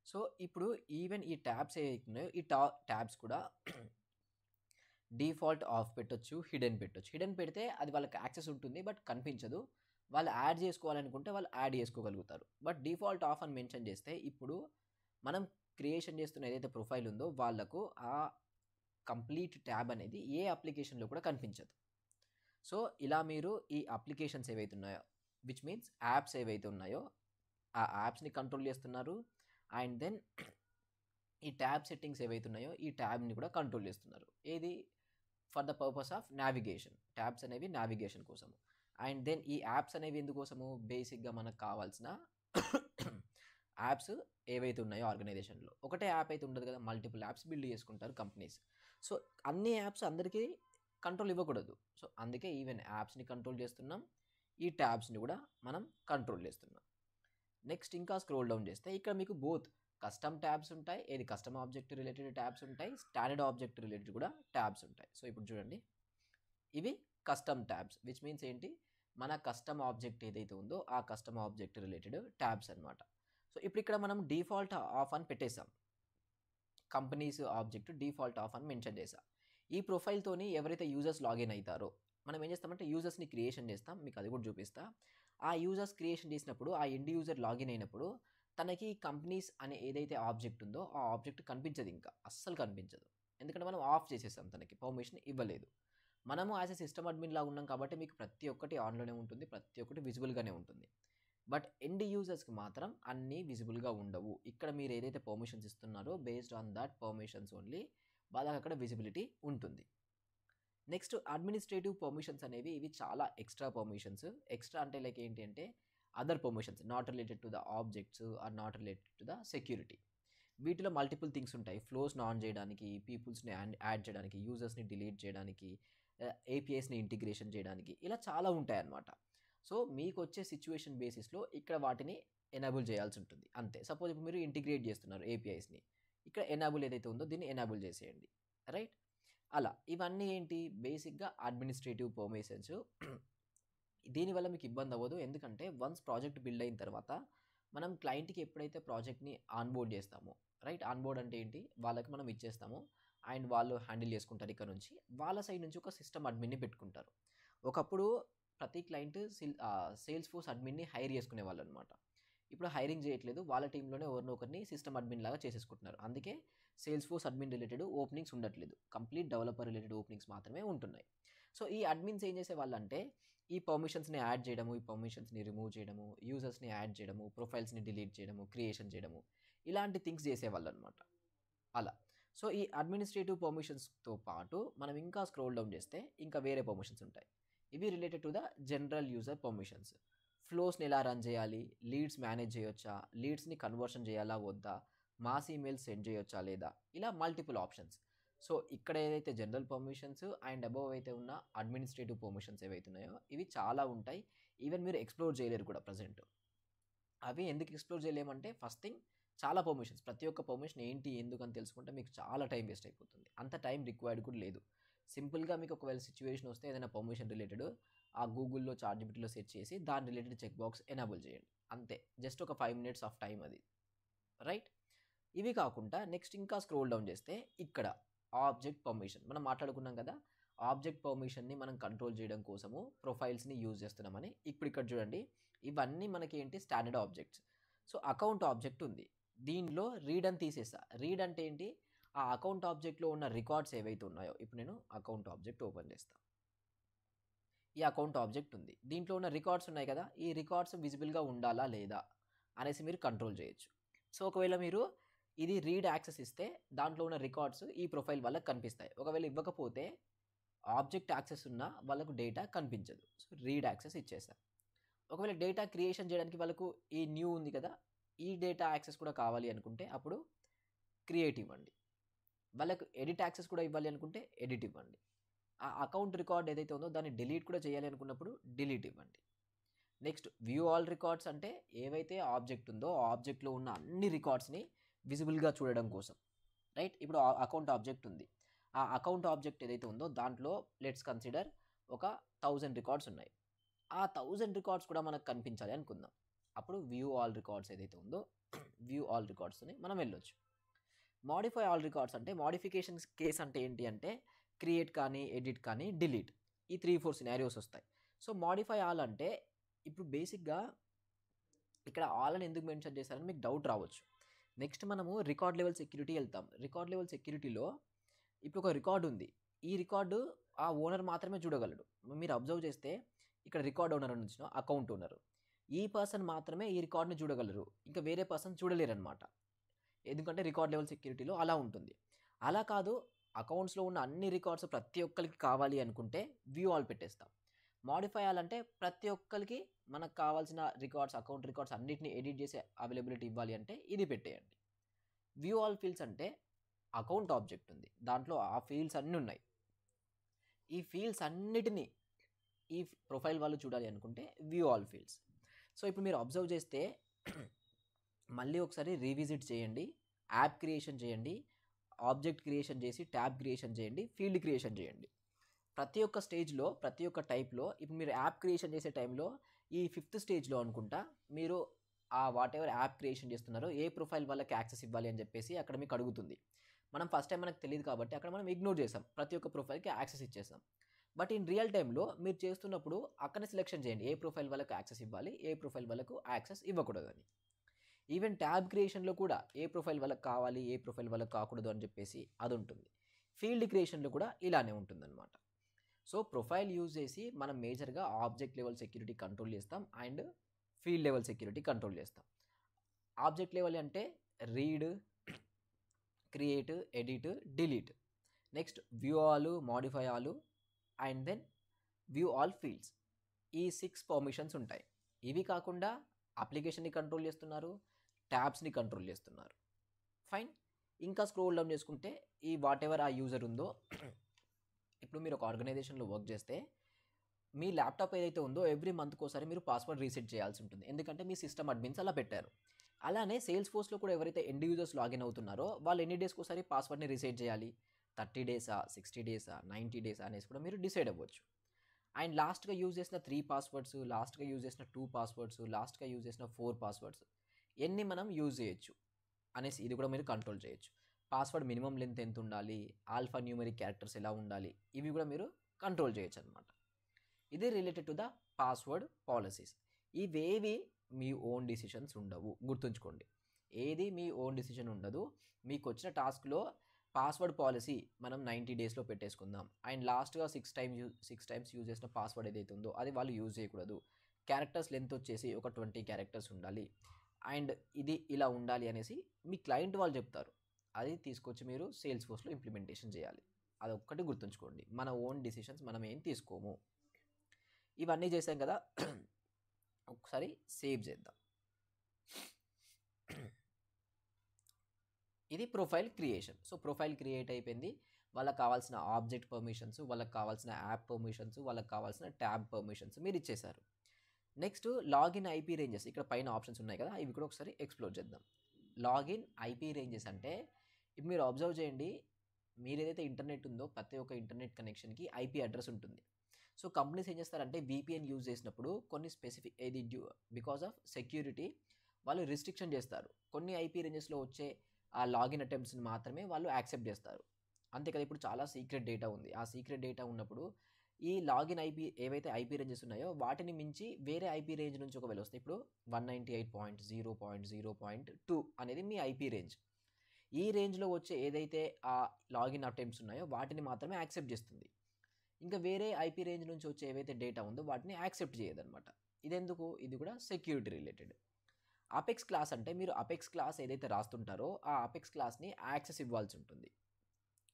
సో ఇప్పుడు ఈవెన్ ఈ ట్యాబ్స్ ఏవైతున్నాయో ఈ ట్యాబ్స్ కూడా డిఫాల్ట్ ఆఫ్ పెట్టొచ్చు, హిడెన్ పెట్టొచ్చు. హిడెన్ పెడితే అది వాళ్ళకి యాక్సెస్ ఉంటుంది బట్ కనిపించదు. వాళ్ళు యాడ్ చేసుకోవాలనుకుంటే వాళ్ళు యాడ్ చేసుకోగలుగుతారు. బట్ డిఫాల్ట్ ఆఫ్ అని మెన్షన్ చేస్తే ఇప్పుడు మనం క్రియేషన్ చేస్తున్న ఏదైతే ప్రొఫైల్ ఉందో వాళ్ళకు ఆ కంప్లీట్ ట్యాబ్ అనేది ఏ అప్లికేషన్లో కూడా కనిపించదు. సో ఇలా మీరు ఈ అప్లికేషన్స్ ఏవైతే ఉన్నాయో విచ్ మీన్స్ యాప్స్ ఏవైతే ఉన్నాయో ఆ యాప్స్ని కంట్రోల్ చేస్తున్నారు. అండ్ దెన్ ఈ ట్యాబ్ సెట్టింగ్స్ ఏవైతే ఉన్నాయో ఈ ట్యాబ్ని కూడా కంట్రోల్ చేస్తున్నారు. ఏది for the purpose of navigation. Tabs అనేవి నావిగేషన్ కోసము. అండ్ దెన్ ఈ యాప్స్ అనేవి ఎందుకోసము, బేసిక్గా మనకు కావాల్సిన యాప్స్ ఏవైతే ఉన్నాయో ఆర్గనైజేషన్లో ఒకటే యాప్ అయితే ఉండదు కదా, మల్టిపుల్ యాప్స్ బిల్డ్ చేసుకుంటారు కంపెనీస్. సో అన్ని యాప్స్ అందరికీ కంట్రోల్ ఇవ్వకూడదు. సో అందుకే ఈవెన్ యాప్స్ని కంట్రోల్ చేస్తున్నాం, ఈ ట్యాబ్స్ని కూడా మనం కంట్రోల్ చేస్తున్నాం. నెక్స్ట్ ఇంకా స్క్రోల్ డౌన్ చేస్తే ఇక్కడ మీకు బోత్ కస్టమ్ ట్యాబ్స్ ఉంటాయి, ఏది కస్టమ్ ఆబ్జెక్ట్ రిలేటెడ్ ట్యాబ్స్ ఉంటాయి, స్టాండర్డ్ ఆబ్జెక్ట్ రిలేటెడ్ కూడా ట్యాబ్స్ ఉంటాయి. సో ఇప్పుడు చూడండి ఇవి కస్టమ్ ట్యాబ్స్ విచ్ మీన్స్ ఏంటి, మన కస్టమ్ ఆబ్జెక్ట్ ఏదైతే ఉందో ఆ కస్టమ్ ఆబ్జెక్ట్ రిలేటెడ్ ట్యాబ్స్ అనమాట. సో ఇప్పుడు ఇక్కడ మనం డిఫాల్ట్ ఆఫ్ అని పెట్టేసాం, కంపెనీస్ ఆబ్జెక్ట్ డిఫాల్ట్ ఆఫ్ అని మెన్షన్ చేసాం. ఈ ప్రొఫైల్తోని ఎవరైతే యూజర్స్ లాగిన్ అవుతారో మనం ఏం చేస్తామంటే యూజర్స్ని క్రియేషన్ చేస్తాం, మీకు అది కూడా చూపిస్తా. ఆ యూజర్స్ క్రియేషన్ చేసినప్పుడు ఆ ఎండ్ యూజర్ లాగిన్ అయినప్పుడు తనకి కంపెనీస్ అనే ఏదైతే ఆబ్జెక్ట్ ఉందో ఆ ఆబ్జెక్ట్ కనిపించదు, ఇంకా అస్సలు కనిపించదు. ఎందుకంటే మనం ఆఫ్ చేసేసాం, తనకి పర్మిషన్ ఇవ్వలేదు. మనము యాజ్ ఎ సిస్టమ్ అడ్మిన్ లాగా ఉన్నాం కాబట్టి మీకు ప్రతి ఒక్కటి ఆన్లోనే ఉంటుంది, ప్రతి ఒక్కటి విజిబుల్గానే ఉంటుంది. బట్ ఎండ్ యూజర్స్కి మాత్రం అన్నీ విజిబుల్గా ఉండవు. ఇక్కడ మీరు ఏదైతే పర్మిషన్స్ ఇస్తున్నారో based on that permissions only వాళ్ళకి అక్కడ విజిబిలిటీ ఉంటుంది. నెక్స్ట్ అడ్మినిస్ట్రేటివ్ పర్మిషన్స్ అనేవి ఇవి చాలా ఎక్స్ట్రా పర్మిషన్స్. ఎక్స్ట్రా అంటే లైక్ ఏంటి అంటే other permissions not related to the objects are not related to the security. వీటిలో మల్టిపుల్ థింగ్స్ ఉంటాయి, ఫ్లోస్ని ఆన్ చేయడానికి, పీపుల్స్ని యాడ్ చేయడానికి, యూజర్స్ని డిలీట్ చేయడానికి, ఏపీఐస్ని ఇంటిగ్రేషన్ చేయడానికి, ఇలా చాలా ఉంటాయి అన్నమాట. సో మీకు వచ్చే సిచ్యువేషన్ బేసిస్లో ఇక్కడ వాటిని ఎనేబుల్ చేయాల్సి ఉంటుంది అంతే. సపోజ్ ఇప్పుడు మీరు ఇంటిగ్రేట్ చేస్తున్నారు ఏపీఐస్ని, ఇక్కడ ఎనేబుల్ ఏదైతే ఉందో దీన్ని ఎనేబుల్ చేసేయండి, రైట్. అలా ఇవన్నీ ఏంటి బేసిక్గా అడ్మినిస్ట్రేటివ్ పర్మిషన్స్ దీనివల్ల మీకు ఇబ్బంది అవ్వదు. ఎందుకంటే వన్స్ ప్రాజెక్ట్ బిల్డ్ అయిన తర్వాత మనం క్లయింట్‌కి ఎప్పుడైతే ప్రాజెక్ట్‌ని ఆన్‌బోర్డ్ చేస్తామో, రైట్? ఆన్‌బోర్డ్ అంటే ఏంటి? వాళ్ళకి మనం ఇచ్చేస్తాము. అండ్ వాళ్ళు హ్యాండిల్ చేసుకుంటారు ఇక్కడ నుంచి. వాళ్ళ సైడ్ నుంచి ఒక సిస్టమ్ అడ్మిన్‌ని పెట్టుకుంటారు. ఒకప్పుడు ప్రతి క్లయింట్ సేల్స్ ఫోర్స్ అడ్మిన్‌ని హైర్ చేసుకునేవాళ్ళనమాట. ఇప్పుడు హైరింగ్ చేయట్లేదు. వాళ్ళ టీమ్‌లోనే ఎవరినో ఒకరిని సిస్టమ్ అడ్మిన్ లాగా చేసేసుకుంటున్నారు. అందుకే sales force admin related openings ఉండట్లేదు. కంప్లీట్ డెవలపర్ రిలేటెడ్ ఓపెనింగ్స్ మాత్రమే ఉంటున్నాయి. సో, ఈ అడ్మిన్స్ ఏం చేసేవాళ్ళంటే ఈ పర్మిషన్స్‌ని యాడ్ చేయడము, ఈ పర్మిషన్స్‌ని రిమూవ్ చేయడము, యూజర్స్‌ని యాడ్ చేయడము, ప్రొఫైల్స్‌ని డిలీట్ చేయడము, క్రియేషన్ చేయడము, ఇలాంటి థింగ్స్ చేసేవాళ్ళనమాట. అలా. సో, ఈ అడ్మినిస్ట్రేటివ్ పర్మిషన్స్‌తో పాటు మనం ఇంకా స్క్రోల్ డౌన్ చేస్తే ఇంకా వేరే పర్మిషన్స్ ఉంటాయి. ఇవి related to the general user permissions. ఫ్లోస్‌ని ఎలా రన్ చేయాలి? లీడ్స్ మేనేజ్ చేయొచ్చా? లీడ్స్‌ని కన్వర్షన్ చేయాలా వద్దా? మాస్ ఈమెయిల్స్ సెండ్ చేయొచ్చా లేదా? ఇలా మల్టిపుల్ ఆప్షన్స్. సో, ఇక్కడ ఏదైతే జనరల్ పర్మిషన్స్ అండ్ అబోవ్ అయితే ఉన్న అడ్మినిస్ట్రేటివ్ పర్మిషన్స్ ఏవైతే ఉన్నాయో ఇవి చాలా ఉంటాయి. ఈవెన్ మీరు ఎక్స్‌ప్లోర్ చేయలేరు కూడా ప్రెజెంట్. అవి ఎందుకు ఎక్స్‌ప్లోర్ చేయలేమంటే ఫస్ట్ థింగ్ చాలా పర్మిషన్స్. ప్రతి ఒక్క పర్మిషన్ ఏంటి, ఎందుకని తెలుసుకుంటే మీకు చాలా టైం వేస్ట్ అయిపోతుంది. అంత టైం రిక్వైర్డ్ కూడా లేదు. సింపుల్‌గా మీకు ఒకవేళ సిట్యుయేషన్ వస్తే ఏదైనా పర్మిషన్ రిలేటెడ్ ఆ గూగుల్‌లో, చాట్‌జిపిటీలో సెర్చ్ చేసి దాని రిలేటెడ్ చెక్ బాక్స్ ఎనేబుల్ చేయండి. అంతే. జస్ట్ ఒక 5 మినిట్స్ ఆఫ్ టైం అది. రైట్? ఇవి కాకుండా నెక్స్ట్ ఇంకా స్క్రోల్ డౌన్ చేస్తే ఇక్కడ ఆబ్జెక్ట్ పర్మిషన్. మనం మాట్లాడుకున్నాం కదా! ఆబ్జెక్ట్ పర్మిషన్‌ని మనం కంట్రోల్ చేయడం కోసము ప్రొఫైల్స్‌ని యూజ్ చేస్తున్నామని. ఇప్పుడు ఇక్కడ చూడండి. ఇవన్నీ మనకి ఏంటి standard objects. So, account object ఉంది. దీనిలో రీడ్ అని తీసేసా. రీడ్ అంటే ఏంటి? ఆ అకౌంట్ ఆబ్జెక్ట్‌లో ఉన్న రికార్డ్స్ ఏవైతే ఉన్నాయో ఇప్పుడు నేను అకౌంట్ ఆబ్జెక్ట్ ఓపెన్ చేస్తా. ఈ అకౌంట్ ఆబ్జెక్ట్ ఉంది. దీంట్లో ఉన్న రికార్డ్స్ ఉన్నాయి కదా! ఈ రికార్డ్స్ విజిబుల్‌గా ఉండాలా? లేదా? అనేసి మీరు కంట్రోల్ చేయొచ్చు. సో, ఒకవేళ మీరు ఇది రీడ్ యాక్సెస్ ఇస్తే దాంట్లో ఉన్న రికార్డ్స్ ఈ ప్రొఫైల్ వాళ్ళకి కనిపిస్తాయి. ఒకవేళ ఇవ్వకపోతే ఆబ్జెక్ట్ యాక్సెస్ ఉన్న వాళ్ళకు డేటా కనిపించదు. సో, రీడ్ యాక్సెస్ ఇచ్చేసా. ఒకవేళ డేటా క్రియేషన్ చేయడానికి వాళ్ళకు ఈ న్యూ ఉంది కదా! ఈ డేటా యాక్సెస్ కూడా కావాలి అనుకుంటే అప్పుడు క్రియేట్ ఇవ్వండి. వాళ్ళకు ఎడిట్ యాక్సెస్ కూడా ఇవ్వాలి అనుకుంటే ఎడిట్ ఇవ్వండి. ఆ అకౌంట్ రికార్డ్ ఏదైతే ఉందో దాన్ని డిలీట్ కూడా చేయాలి అనుకున్నప్పుడు డిలీట్ ఇవ్వండి. నెక్స్ట్ వ్యూ ఆల్ రికార్డ్స్ అంటే ఏవైతే ఆబ్జెక్ట్ ఉందో ఆ ఆబ్జెక్ట్లో ఉన్న అన్ని రికార్డ్స్‌ని విజిబుల్‌గా చూడడం కోసం. రైట్? ఇప్పుడు అకౌంట్ ఆబ్జెక్ట్ ఉంది. ఆ అకౌంట్ ఆబ్జెక్ట్ ఏదైతే ఉందో దాంట్లో లెట్స్ కన్సిడర్ ఒక 1000 రికార్డ్స్ ఉన్నాయి. ఆ 1000 రికార్డ్స్ కూడా మనకు కనిపించాలి అనుకుందాం. అప్పుడు వ్యూ ఆల్ రికార్డ్స్ ఏదైతే ఉందో వ్యూ ఆల్ రికార్డ్స్‌ని మనం వెళ్ళొచ్చు. మోడిఫై ఆల్ రికార్డ్స్ అంటే మోడిఫికేషన్స్ కేస్ అంటే ఏంటి అంటే క్రియేట్ కానీ, ఎడిట్ కానీ, డిలీట్ ఈ 3, 4 సినారియోస్ వస్తాయి. సో, మోడిఫై ఆల్ అంటే ఇప్పుడు బేసిక్‌గా ఇక్కడ ఆల్ అని ఎందుకు మెన్షన్ చేశారని మీకు డౌట్ రావచ్చు. నెక్స్ట్ మనము రికార్డ్ లెవెల్ సెక్యూరిటీ వెళ్తాం. రికార్డ్ లెవెల్ సెక్యూరిటీలో ఇప్పుడు ఒక రికార్డ్ ఉంది. ఈ రికార్డు ఆ ఓనర్ మాత్రమే చూడగలడు. మీరు అబ్జర్వ్ చేస్తే ఇక్కడ రికార్డ్ ఓనర్ అని వచ్చిన అకౌంట్ ఓనర్. ఈ పర్సన్ మాత్రమే ఈ రికార్డ్‌ని చూడగలరు. ఇంకా వేరే పర్సన్ చూడలేరనమాట. ఎందుకంటే రికార్డ్ లెవెల్ సెక్యూరిటీలో అలా ఉంటుంది. అలా కాదు అకౌంట్స్‌లో ఉన్న అన్ని రికార్డ్స్ ప్రతి ఒక్కరికి కావాలి అనుకుంటే వ్యూ ఆల్ పెట్టేస్తాం. మోడిఫై ఆల్ ప్రతి ఒక్కరికి మనకు కావాల్సిన రికార్డ్స్, అకౌంట్ రికార్డ్స్ అన్నిటిని ఎడిట్ చేసే అవైలబిలిటీ ఇవ్వాలి అంటే ఇది పెట్టేయండి. వ్యూ ఆల్ ఫీల్డ్స్ అంటే అకౌంట్ ఆబ్జెక్ట్ ఉంది. దాంట్లో ఆ ఫీల్డ్స్ అన్నీ ఉన్నాయి. ఈ ఫీల్డ్స్ అన్నిటిని ఈ ప్రొఫైల్ వాళ్ళు చూడాలి అనుకుంటే వ్యూ ఆల్ ఫీల్డ్స్. సో, ఇప్పుడు మీరు అబ్జర్వ్ చేస్తే మళ్ళీ ఒకసారి రీవిజిట్ చేయండి. యాప్ క్రియేషన్ చేయండి. ఆబ్జెక్ట్ క్రియేషన్ చేసి ట్యాబ్ క్రియేషన్ చేయండి. ఫీల్డ్ క్రియేషన్ చేయండి. ప్రతి ఒక్క స్టేజ్‌లో, ప్రతి ఒక్క టైప్‌లో ఇప్పుడు మీరు యాప్ క్రియేషన్ చేసే టైంలో ఈ ఫిఫ్త్ స్టేజ్‌లో అనుకుంటా మీరు వాటెవర్ యాప్ క్రియేషన్ చేస్తున్నారో ఏ ప్రొఫైల్ వాళ్ళకి యాక్సెస్ ఇవ్వాలి అని చెప్పేసి అక్కడ మీకు అడుగుతుంది. మనం ఫస్ట్ టైం మనకు తెలీదు కాబట్టి అక్కడ మనం ఇగ్నోర్ చేసాం. ప్రతి ఒక్క ప్రొఫైల్‌కి యాక్సెస్ ఇచ్చేసాం. బట్ ఇన్ రియల్ టైమ్‌లో మీరు చేస్తున్నప్పుడు అక్కడనే సెలెక్షన్ చేయండి. ఏ ప్రొఫైల్ వాళ్ళకి యాక్సెస్ ఇవ్వాలి, ఏ ప్రొఫైల్ వాళ్ళకు యాక్సెస్ ఇవ్వకూడదని. ఈవెన్ ట్యాబ్ క్రియేషన్‌లో కూడా ఏ ప్రొఫైల్ వాళ్ళకి కావాలి, ఏ ప్రొఫైల్ వాళ్ళకి కాకూడదు అని చెప్పేసి అదుంటుంది. ఫీల్డ్ క్రియేషన్‌లో కూడా ఇలానే ఉంటుందన్నమాట. సో, ప్రొఫైల్ యూజ్ చేసి మనం మేజర్‌గా ఆబ్జెక్ట్ లెవెల్ సెక్యూరిటీ కంట్రోల్ చేస్తాం and field level security control చేస్తాం. ఆబ్జెక్ట్ లెవెల్ అంటే read, create, edit, delete. Next view all, modify all and then view all fields. ఈ 6 పర్మిషన్స్ ఉంటాయి. ఇవి కాకుండా అప్లికేషన్‌ని కంట్రోల్ చేస్తున్నారు, ట్యాబ్స్‌ని కంట్రోల్ చేస్తున్నారు. ఫైన్. ఇంకా స్క్రోల్ డౌన్ చేసుకుంటే ఈ వాటెవర్ ఆ యూజర్ ఉందో ఇప్పుడు మీరు ఒక ఆర్గనైజేషన్‌లో వర్క్ చేస్తే మీ ల్యాప్‌టాప్ ఏదైతే ఉందో ఎవ్రీ మంత్‌కోసారి మీరు పాస్వర్డ్ రీసెట్ చేయాల్సి ఉంటుంది. ఎందుకంటే మీ సిస్టమ్ అడ్మిన్స్ అలా పెట్టారు. అలానే సేల్స్ ఫోర్స్‌లో కూడా ఎవరైతే ఎండ్ యూజర్స్ లాగిన్ అవుతున్నారో వాళ్ళు ఎన్ని డేస్‌కోసారి పాస్వర్డ్‌ని రీసెట్ చేయాలి? 30 డేసా, 60 డేసా, 90 డేసా అనేసి కూడా మీరు డిసైడ్ అవ్వచ్చు. అండ్ లాస్ట్గా యూజ్ చేసిన 3 పాస్వర్డ్స్, లాస్ట్గా యూజ్ చేసిన 2 పాస్వర్డ్స్, లాస్ట్గా యూజ్ చేసిన 4 పాస్వర్డ్స్ ఎన్ని మనం యూజ్ చేయొచ్చు అనేసి ఇది కూడా మీరు కంట్రోల్ చేయొచ్చు. పాస్వర్డ్ మినిమం లెంత్ ఎంత ఉండాలి, ఆల్ఫా న్యూమరిక్ క్యారెక్టర్స్ ఎలా ఉండాలి, ఇవి కూడా మీరు కంట్రోల్ చేయొచ్చు అనమాట. ఇది related to the password policies. ఇవేవి మీ ఓన్ డిసిషన్స్ ఉండవు, గుర్తుంచుకోండి. ఏది మీ ఓన్ డిసిషన్ ఉండదు. మీకు వచ్చిన టాస్క్లో పాస్వర్డ్ పాలసీ మనం 90 డేస్లో పెట్టేసుకుందాం, అండ్ లాస్ట్గా 6 టైమ్స్ యూజ్ చేసిన పాస్వర్డ్ ఏదైతే ఉందో అది వాళ్ళు యూజ్ చేయకూడదు. క్యారెక్టర్స్ లెంత్ వచ్చేసి ఒక 20 క్యారెక్టర్స్ ఉండాలి, అండ్ ఇది ఇలా ఉండాలి అనేసి మీ క్లయింట్ వాళ్ళు చెప్తారు. అది తీసుకొచ్చి మీరు సేల్స్ ఫోర్స్లో ఇంప్లిమెంటేషన్ చేయాలి. అదొక్కటి గుర్తుంచుకోండి. మన ఓన్ డిసిషన్స్ మనం ఏం తీసుకోము. ఇవన్నీ చేసాం కదా, ఒకసారి సేవ్ చేద్దాం. ఇది profile creation. So profile create అయిపోయింది. వాళ్ళకి కావాల్సిన ఆబ్జెక్ట్ పర్మిషన్స్, వాళ్ళకి కావాల్సిన యాప్ పర్మిషన్స్, వాళ్ళకి కావాల్సిన ట్యాబ్ పర్మిషన్స్ మీరు ఇచ్చేశారు. Next login IP ranges. ఇక్కడ పైన ఆప్షన్స్ ఉన్నాయి కదా, ఇవి కూడా ఒకసారి ఎక్స్ప్లోర్ చేద్దాం. లాగిన్ ఐపీ రేంజెస్ అంటే ఇప్పుడు మీరు అబ్జర్వ్ చేయండి, మీరు ఏదైతే ఇంటర్నెట్ ఉందో ప్రతి ఒక్క ఇంటర్నెట్ కనెక్షన్కి ఐపీ అడ్రస్ ఉంటుంది. సో కంపెనీస్ ఏం చేస్తారంటే VPN యూజ్ చేసినప్పుడు కొన్ని స్పెసిఫిక్ బికాస్ ఆఫ్ సెక్యూరిటీ వాళ్ళు రిస్ట్రిక్షన్ చేస్తారు. కొన్ని ఐపీ రేంజెస్లో వచ్చే ఆ లాగిన్ అటెంప్ట్స్ని మాత్రమే వాళ్ళు యాక్సెప్ట్ చేస్తారు. అంతే కదా, ఇప్పుడు చాలా సీక్రెట్ డేటా ఉంది. ఆ సీక్రెట్ డేటా ఉన్నప్పుడు ఈ లాగిన్ ఐపీ ఏవైతే ఐపీ రేంజెస్ ఉన్నాయో వాటిని మించి వేరే ఐపీ రేంజ్ నుంచి ఒకవేళ వస్తాయి. ఇప్పుడు 198.0.0.2 అనేది మీ ఐపీ రేంజ్. ఈ రేంజ్లో వచ్చే ఏదైతే ఆ లాగిన్ అటెంప్ట్స్ ఉన్నాయో వాటిని మాత్రమే యాక్సెప్ట్ చేస్తుంది. ఇంకా వేరే ఐపీ రేంజ్ నుంచి వచ్చే ఏవైతే డేటా ఉందో వాటిని యాక్సెప్ట్ చేయదన్నమాట. ఇదెందుకు? ఇది కూడా సెక్యూరిటీ రిలేటెడ్. అపెక్స్ క్లాస్ అంటే మీరు అపెక్స్ క్లాస్ ఏదైతే రాస్తుంటారో ఆ అపెక్స్ క్లాస్ని యాక్సెస్ ఇవ్వాల్సి ఉంటుంది.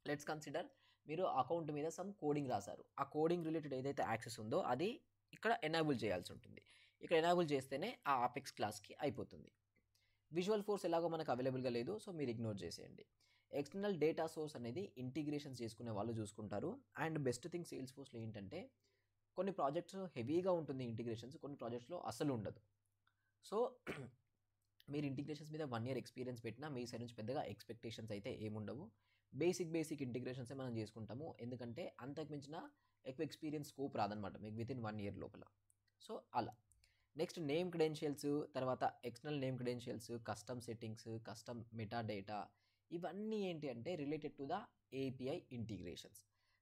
లెట్స్ కన్సిడర్ మీరు అకౌంట్ మీద సమ్ కోడింగ్ రాశారు. ఆ కోడింగ్ రిలేటెడ్ ఏదైతే యాక్సెస్ ఉందో అది ఇక్కడ ఎనేబుల్ చేయాల్సి ఉంటుంది. ఇక్కడ ఎనేబుల్ చేస్తేనే ఆ అపెక్స్ క్లాస్కి అయిపోతుంది. విజువల్ ఫోర్స్ ఎలాగో మనకు అవైలబుల్గా లేదు, సో మీరు ఇగ్నోర్ చేసేయండి. ఎక్స్టర్నల్ డేటా సోర్స్ అనేది ఇంటిగ్రేషన్స్ చేసుకునే వాళ్ళు చూసుకుంటారు. అండ్ బెస్ట్ థింగ్ సేల్స్ ఫోర్స్లో ఏంటంటే కొన్ని ప్రాజెక్ట్స్ హెవీగా ఉంటుంది ఇంటిగ్రేషన్స్, కొన్ని ప్రాజెక్ట్స్లో అసలు ఉండదు. సో మీరు ఇంటిగ్రేషన్స్ మీద 1 year ఎక్స్పీరియన్స్ పెట్టినా మీ సైడ్ నుంచి పెద్దగా ఎక్స్పెక్టేషన్స్ అయితే ఏముండవు. బేసిక్ ఇంటిగ్రేషన్సే మనం చేసుకుంటాము, ఎందుకంటే అంతకు మించిన ఎక్కువ ఎక్స్పీరియన్స్ స్కోప్ రాదనమాట మీకు వితిన్ 1 year లోపల. సో అలా నెక్స్ట్ నేమ్ క్రెడెన్షియల్స్, తర్వాత external name credentials, custom settings, custom meta data, ఇవన్నీ ఏంటి అంటే related to the API integrations.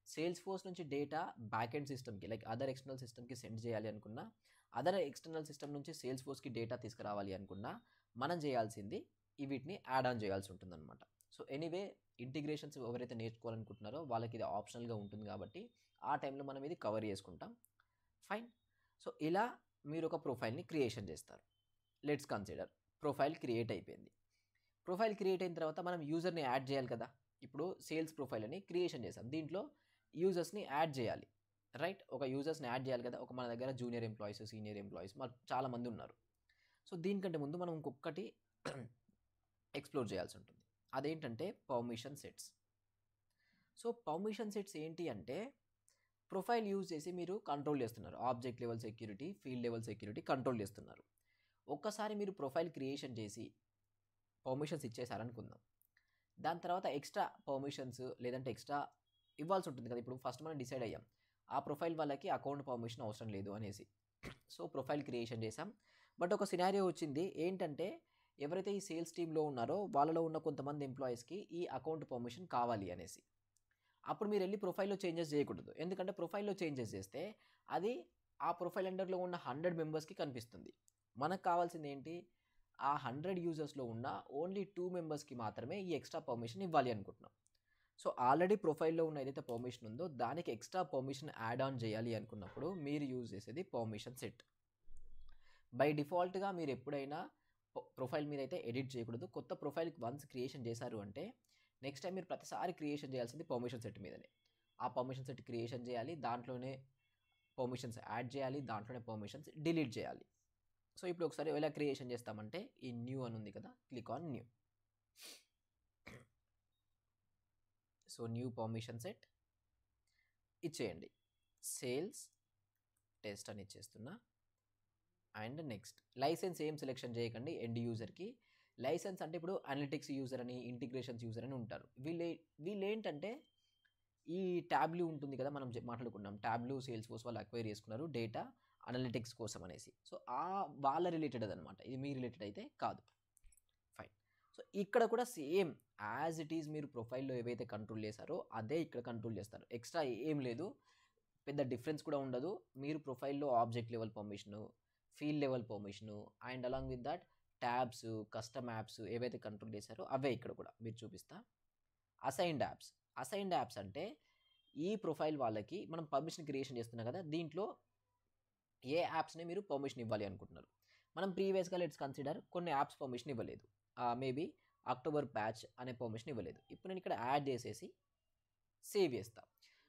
Sales force నుంచి డేటా బ్యాక్ ఎండ్ సిస్టమ్కి లైక్ అదర్ ఎక్స్టర్నల్ సిస్టమ్కి సెండ్ చేయాలి అనుకున్నా, అదర్ ఎక్స్టర్నల్ సిస్టమ్ నుంచి సేల్స్ ఫోర్స్కి డేటా తీసుకురావాలి అనుకున్నా మనం చేయాల్సింది వీటిని యాడ్ ఆన్ చేయాల్సి ఉంటుందన్నమాట. సో ఎనీవే ఇంటిగ్రేషన్స్ ఎవరైతే నేర్చుకోవాలనుకుంటున్నారో వాళ్ళకి ఇది ఆప్షనల్గా ఉంటుంది కాబట్టి ఆ టైంలో మనం ఇది కవర్ చేసుకుంటాం. ఫైన్. సో ఇలా మీరు ఒక ప్రొఫైల్ని క్రియేషన్ చేస్తారు. లెట్స్ కన్సిడర్ ప్రొఫైల్ క్రియేట్ అయిపోయింది. ప్రొఫైల్ క్రియేట్ అయిన తర్వాత మనం యూజర్ని యాడ్ చేయాలి కదా. ఇప్పుడు సేల్స్ ప్రొఫైల్ అని క్రియేషన్ చేసాం, దీంట్లో యూజర్స్ని యాడ్ చేయాలి, రైట్? ఒక యూజర్స్ని యాడ్ చేయాలి కదా. ఒక మన దగ్గర జూనియర్ ఎంప్లాయీస్, సీనియర్ ఎంప్లాయీస్ చాలామంది ఉన్నారు. సో దీనికంటే ముందు మనం ఇంకొకటి ఎక్స్ప్లోర్ చేయాల్సి ఉంటుంది. అదేంటంటే permission sets. So permission sets ఏంటి అంటే ప్రొఫైల్ యూజ్ చేసి మీరు కంట్రోల్ చేస్తున్నారు. Object level security, field level security control చేస్తున్నారు. ఒక్కసారి మీరు ప్రొఫైల్ క్రియేషన్ చేసి పర్మిషన్స్ ఇచ్చేసారనుకుందాం, దాని తర్వాత ఎక్స్ట్రా పర్మిషన్స్ లేదంటే ఎక్స్ట్రా ఇవ్వాల్సి ఉంటుంది కదా. ఇప్పుడు ఫస్ట్ మనం డిసైడ్ అయ్యాం ఆ ప్రొఫైల్ వాళ్ళకి అకౌంట్ పర్మిషన్ అవసరం లేదు అనేసి. సో ప్రొఫైల్ క్రియేషన్ చేసాం, బట్ ఒక సినారియో వచ్చింది ఏంటంటే ఎవరైతే ఈ సేల్స్ టీంలో ఉన్నారో వాళ్ళలో ఉన్న కొంతమంది ఎంప్లాయీస్కి ఈ అకౌంట్ పర్మిషన్ కావాలి అనేసి. అప్పుడు మీరు వెళ్ళి ప్రొఫైల్లో చేంజెస్ చేయకూడదు, ఎందుకంటే ప్రొఫైల్లో చేంజెస్ చేస్తే అది ఆ ప్రొఫైల్ అండర్లో ఉన్న 100 మెంబర్స్కి కనిపిస్తుంది. మనకు కావాల్సింది ఏంటి, ఆ 100 యూజర్స్లో ఉన్న ఓన్లీ 2 మెంబర్స్కి మాత్రమే ఈ ఎక్స్ట్రా పర్మిషన్ ఇవ్వాలి అనుకుంటున్నాం. సో ఆల్రెడీ ప్రొఫైల్లో ఉన్న ఏదైతే పర్మిషన్ ఉందో దానికి ఎక్స్ట్రా పర్మిషన్ యాడ్ ఆన్ చేయాలి అనుకున్నప్పుడు మీరు యూజ్ చేసేది పర్మిషన్ సెట్. బై డిఫాల్ట్గా మీరు ఎప్పుడైనా ప్రొఫైల్ మీద అయితే ఎడిట్ చేయకూడదు. కొత్త ప్రొఫైల్కి వన్స్ క్రియేషన్ చేశారు అంటే నెక్స్ట్ టైం మీరు ప్రతిసారి క్రియేషన్ చేయాల్సింది పర్మిషన్ సెట్ మీదనే. ఆ పర్మిషన్ సెట్ క్రియేషన్ చేయాలి, దాంట్లోనే పర్మిషన్స్ యాడ్ చేయాలి, దాంట్లోనే పర్మిషన్స్ డిలీట్ చేయాలి. సో ఇప్పుడు ఒకసారి ఎలా క్రియేషన్ చేస్తామంటే ఈ న్యూ అని ఉంది కదా, click on new. So new permission set ఇచ్చేయండి, సేల్స్ టెస్ట్ అని ఇచ్చేస్తున్నా. అండ్ నెక్స్ట్ లైసెన్స్ ఏం సెలెక్షన్ చేయకండి ఎండ్ యూజర్కి. లైసెన్స్ అంటే ఇప్పుడు అనలిటిక్స్ యూజర్ అని, ఇంటిగ్రేషన్స్ యూజర్ అని ఉంటారు. వీళ్ళు ఏంటంటే ఈ ట్యాబ్లూ ఉంటుంది కదా, మనం మాట్లాడుకున్నాం ట్యాబ్లూ సేల్స్ ఫోర్స్ వాళ్ళు అక్వైర్ చేసుకున్నారు డేటా అనలిటిక్స్ కోసం అనేసి. సో వాళ్ళ రిలేటెడ్ అదనమాట, ఇది మీ రిలేటెడ్ అయితే కాదు. ఫైన్. సో ఇక్కడ కూడా సేమ్ యాజ్ ఇట్ ఈజ్ మీరు ప్రొఫైల్లో ఏవైతే కంట్రోల్ చేశారో అదే ఇక్కడ కంట్రోల్ చేస్తారు. ఎక్స్ట్రా ఏం లేదు, పెద్ద డిఫరెన్స్ కూడా ఉండదు. మీరు ప్రొఫైల్లో object level permission, field level permission and along with that tabs, custom apps ఏవైతే కంట్రోల్ చేశారో అవే ఇక్కడ కూడా మీరు చూపిస్తా. Assigned apps. అసైన్డ్ యాప్స్ అంటే ఈ ప్రొఫైల్ వాళ్ళకి మనం పర్మిషన్ క్రియేషన్ చేస్తున్నాం కదా, దీంట్లో ఏ యాప్స్ని మీరు పర్మిషన్ ఇవ్వాలి అనుకుంటున్నారు. మనం ప్రీవియస్గా లెట్స్ కన్సిడర్ కొన్ని యాప్స్ పర్మిషన్ ఇవ్వలేదు, మేబీ అక్టోబర్ బ్యాచ్ అనే పర్మిషన్ ఇవ్వలేదు. ఇప్పుడు నేను ఇక్కడ యాడ్ చేసేసి సేవ్ చేస్తా.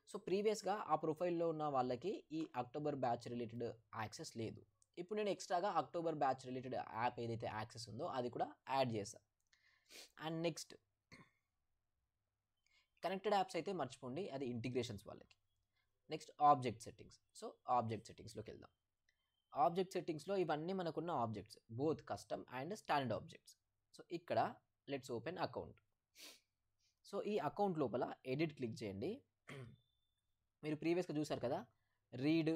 సో ప్రీవియస్గా ఆ ప్రొఫైల్లో ఉన్న వాళ్ళకి ఈ అక్టోబర్ బ్యాచ్ రిలేటెడ్ యాక్సెస్ లేదు. ఇప్పుడు నేను ఎక్స్ట్రాగా అక్టోబర్ బ్యాచ్ రిలేటెడ్ యాప్ ఏదైతే యాక్సెస్ ఉందో అది కూడా యాడ్ చేస్తా. అండ్ నెక్స్ట్ కనెక్టెడ్ యాప్స్ అయితే మర్చిపోండి, అది ఇంటిగ్రేషన్స్ వాళ్ళకి. Next object settings. So object సెట్టింగ్స్లోకి వెళ్దాం. ఆబ్జెక్ట్ సెట్టింగ్స్లో ఇవన్నీ మనకున్న objects, both custom and standard objects. So ఇక్కడ లెట్స్ ఓపెన్ అకౌంట్. సో ఈ అకౌంట్ లోపల ఎడిట్ క్లిక్ చేయండి. మీరు ప్రీవియస్గా చూసారు కదా, రీడ్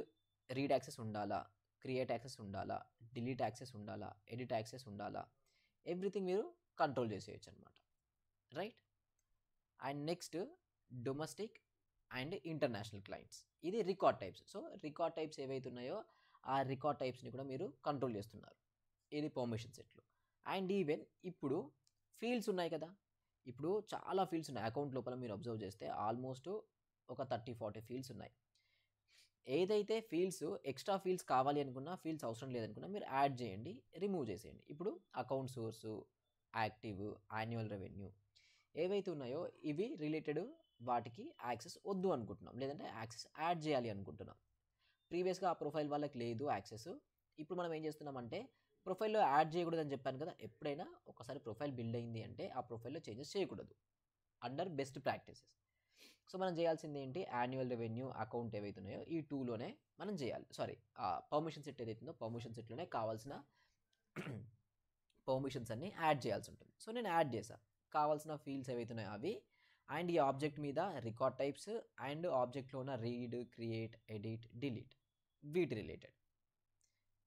యాక్సెస్ ఉండాలా, క్రియేట్ యాక్సెస్ ఉండాలా, డిలీట్ యాక్సెస్ ఉండాలా, ఎడిట్ యాక్సెస్ ఉండాలా, ఎవ్రీథింగ్ మీరు కంట్రోల్ చేసేయచ్చు అనమాట, right. And next domestic and international clients, ఇది record types. So record types ఏవైతే ఉన్నాయో ఆ రికార్డ్ టైప్స్ని కూడా మీరు కంట్రోల్ చేస్తున్నారు, ఇది పర్మిషన్ సెట్లు. అండ్ ఈవెన్ ఇప్పుడు ఫీల్డ్స్ ఉన్నాయి కదా, ఇప్పుడు చాలా ఫీల్డ్స్ ఉన్నాయి అకౌంట్ లోపల. మీరు అబ్జర్వ్ చేస్తే ఆల్మోస్ట్ ఒక 30-40 ఫీల్డ్స్ ఉన్నాయి. ఏదైతే ఫీల్డ్స్ ఎక్స్ట్రా ఫీల్డ్స్ కావాలి అనుకున్నా, ఫీల్డ్స్ అవసరం లేదనుకున్నా మీరు యాడ్ చేయండి, రిమూవ్ చేసేయండి. ఇప్పుడు account source, active, annual revenue ఏవైతే ఉన్నాయో ఇవి రిలేటెడ్ వాటికి యాక్సెస్ వద్దు అనుకుంటున్నాం, లేదంటే యాక్సెస్ యాడ్ చేయాలి అనుకుంటున్నాం. ప్రీవియస్గా ఆ ప్రొఫైల్ వాళ్ళకి లేదు యాక్సెస్. ఇప్పుడు మనం ఏం చేస్తున్నామంటే ప్రొఫైల్లో యాడ్ చేయకూడదు అని చెప్పాను కదా, ఎప్పుడైనా ఒకసారి ప్రొఫైల్ బిల్డ్ అయింది అంటే ఆ ప్రొఫైల్లో చేంజెస్ చేయకూడదు అండర్ బెస్ట్ ప్రాక్టీసెస్. సో మనం చేయాల్సింది ఏంటి, యాన్యువల్ రెవెన్యూ, అకౌంట్ ఏవైతే ఉన్నాయో ఈ టూలోనే మనం చేయాలి. సారీ, పర్మిషన్ సెట్ ఏదైతే ఉందో పర్మిషన్ సెట్లోనే కావాల్సిన పర్మిషన్స్ అన్ని యాడ్ చేయాల్సి ఉంటుంది. సో నేను యాడ్ చేశాను కావాల్సిన ఫీల్డ్స్ ఏవైతే ఉన్నాయో అవి. అండ్ ఈ ఆబ్జెక్ట్ మీద రికార్డ్ టైప్స్ అండ్ ఆబ్జెక్ట్లో ఉన్న రీడ్, క్రియేట్, ఎడిట్, డిలీట్ వీటి related.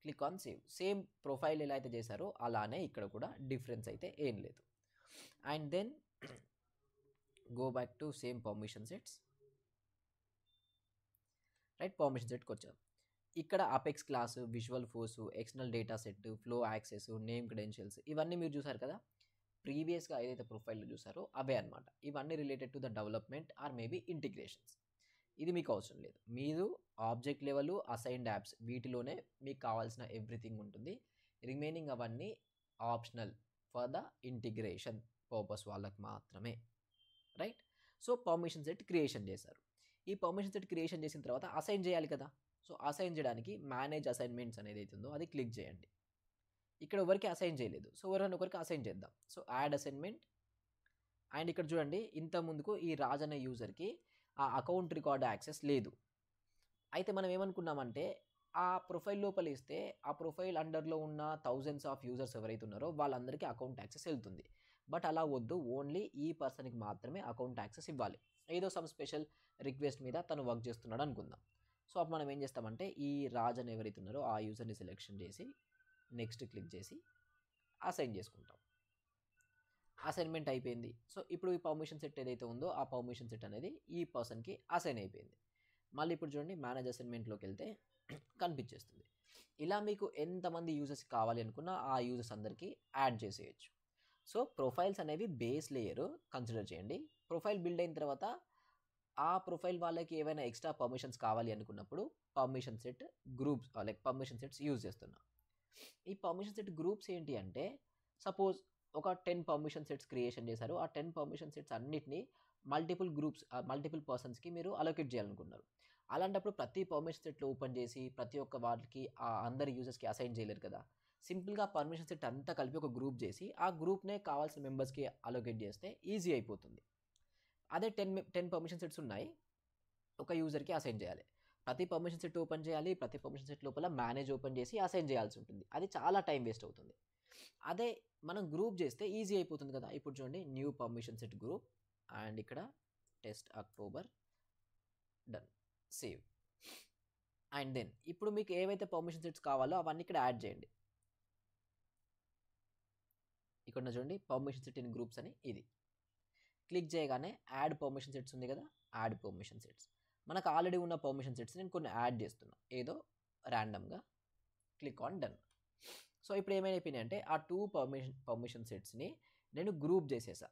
Click on save. Same profile ఎలా అయితే చేశారో అలానే ఇక్కడ కూడా డిఫరెన్స్ అయితే ఏం లేదు. And then go back to same permission sets, right. Permission సెట్కి వచ్చాం. ఇక్కడ apex class, visual force, external data set, flow access, name credentials ఇవన్నీ మీరు చూసారు కదా, ప్రీవియస్గా ఏదైతే ప్రొఫైల్లో చూసారో అవే అనమాట. ఇవన్నీ related to the development or maybe integrations. ఇది మీకు అవసరం లేదు, మీరు ఆబ్జెక్ట్ లెవెల్, అసైన్డ్ యాప్స్ వీటిలోనే మీకు కావాల్సిన ఎవ్రీథింగ్ ఉంటుంది. రిమైనింగ్ అవన్నీ optional for the integration purpose వాళ్ళకి మాత్రమే, right. So permission set creation చేశారు. ఈ పర్మిషన్ సెట్ క్రియేషన్ చేసిన తర్వాత అసైన్ చేయాలి కదా. సో అసైన్ చేయడానికి మేనేజ్ అసైన్మెంట్స్ అనేది అవుతుందో అది క్లిక్ చేయండి. ఇక్కడ ఎవరికి అసైన్ చేయలేదు, సో ఎవరైనా ఒకరికి అసైన్ చేద్దాం. So add assignment. అండ్ ఇక్కడ చూడండి, ఇంత ముందుకు ఈ రాజ్ అనే యూజర్కి ఆ అకౌంట్ రికార్డ్ యాక్సెస్ లేదు. అయితే మనం ఏమనుకున్నామంటే ఆ ప్రొఫైల్ లోపల ఇస్తే ఆ ప్రొఫైల్ అండర్లో ఉన్న థౌజండ్స్ ఆఫ్ యూజర్స్ ఎవరైతే ఉన్నారో వాళ్ళందరికీ అకౌంట్ యాక్సెస్ వెళ్తుంది. బట్ అలా వద్దు, ఓన్లీ ఈ పర్సన్కి మాత్రమే అకౌంట్ యాక్సెస్ ఇవ్వాలి. ఏదో సమ్ స్పెషల్ రిక్వెస్ట్ మీద తను వర్క్ చేస్తున్నాడు అనుకుందాం. సో అప్పుడు మనం ఏం చేస్తామంటే ఈ రాజ్ అని ఎవరైతే ఉన్నారో ఆ యూజర్ని సెలెక్షన్ చేసి నెక్స్ట్ క్లిక్ చేసి అసైన్ చేసుకుంటాం. అసైన్మెంట్ అయిపోయింది. సో ఇప్పుడు ఈ పర్మిషన్ సెట్ ఏదైతే ఉందో ఆ పర్మిషన్ సెట్ అనేది ఈ పర్సన్కి అసైన్ అయిపోయింది. మళ్ళీ ఇప్పుడు చూడండి మేనేజ్ అసైన్మెంట్లోకి వెళ్తే కనిపించేస్తుంది. ఇలా మీకు ఎంతమంది యూజర్స్ కావాలి అనుకున్నా ఆ యూజర్స్ అందరికీ యాడ్ చేసేయచ్చు. సో ప్రొఫైల్స్ అనేవి బేస్ లేయర్ కన్సిడర్ చేయండి. ప్రొఫైల్ బిల్డ్ అయిన తర్వాత ఆ ప్రొఫైల్ వాళ్ళకి ఏవైనా ఎక్స్ట్రా పర్మిషన్స్ కావాలి అనుకున్నప్పుడు permission set groups like permission sets use చేస్తున్నాం. ఈ పర్మిషన్ సెట్ గ్రూప్స్ ఏంటి అంటే సపోజ్ ఒక 10 పర్మిషన్ సెట్స్ క్రియేషన్ చేశారు. ఆ 10 పర్మిషన్ సెట్స్ అన్నిటిని మల్టిపుల్ గ్రూప్స్, మల్టిపుల్ పర్సన్స్కి మీరు అలొకేట్ చేయాలనుకున్నారు. అలాంటప్పుడు ప్రతి పర్మిషన్ సెట్లో ఓపెన్ చేసి ప్రతి ఒక్క వాటికి ఆ అందరి యూజర్స్కి అసైన్ చేయలేరు కదా. సింపుల్గా పర్మిషన్ సెట్ అంతా కలిపి ఒక గ్రూప్ చేసి ఆ గ్రూప్నే కావాల్సిన మెంబర్స్కి అలొకేట్ చేస్తే ఈజీ అయిపోతుంది. అదే 10 పర్మిషన్ సెట్స్ ఉన్నాయి, ఒక యూజర్కి అసైన్ చేయాలి. ప్రతి పర్మిషన్ సెట్ ఓపెన్ చేయాలి, ప్రతి పర్మిషన్ సెట్ లోపల మేనేజ్ ఓపెన్ చేసి అసైన్ చేయాల్సి ఉంటుంది. అది చాలా టైం వేస్ట్ అవుతుంది. అదే మనం గ్రూప్ చేస్తే ఈజీ అయిపోతుంది కదా. ఇప్పుడు చూడండి new permission set group and ఇక్కడ test October done, save. And then ఇప్పుడు మీకు ఏవైతే పర్మిషన్ సెట్స్ కావాలో అవన్నీ ఇక్కడ యాడ్ చేయండి. ఇక్కడ చూడండి పర్మిషన్ సెట్ ఇన్ గ్రూప్స్ అని, ఇది క్లిక్ చేయగానే యాడ్ పర్మిషన్ సెట్స్ ఉంది కదా, యాడ్ పర్మిషన్ సెట్స్. మనకు ఆల్రెడీ ఉన్న పర్మిషన్ సెట్స్ నేను కొన్ని యాడ్ చేస్తున్నా ఏదో ర్యాండమ్గా. Click on done. సో ఇప్పుడు ఏమైపోయినాయి అంటే ఆ 2 పర్మిషన్ సెట్స్ని నేను గ్రూప్ చేసేసా,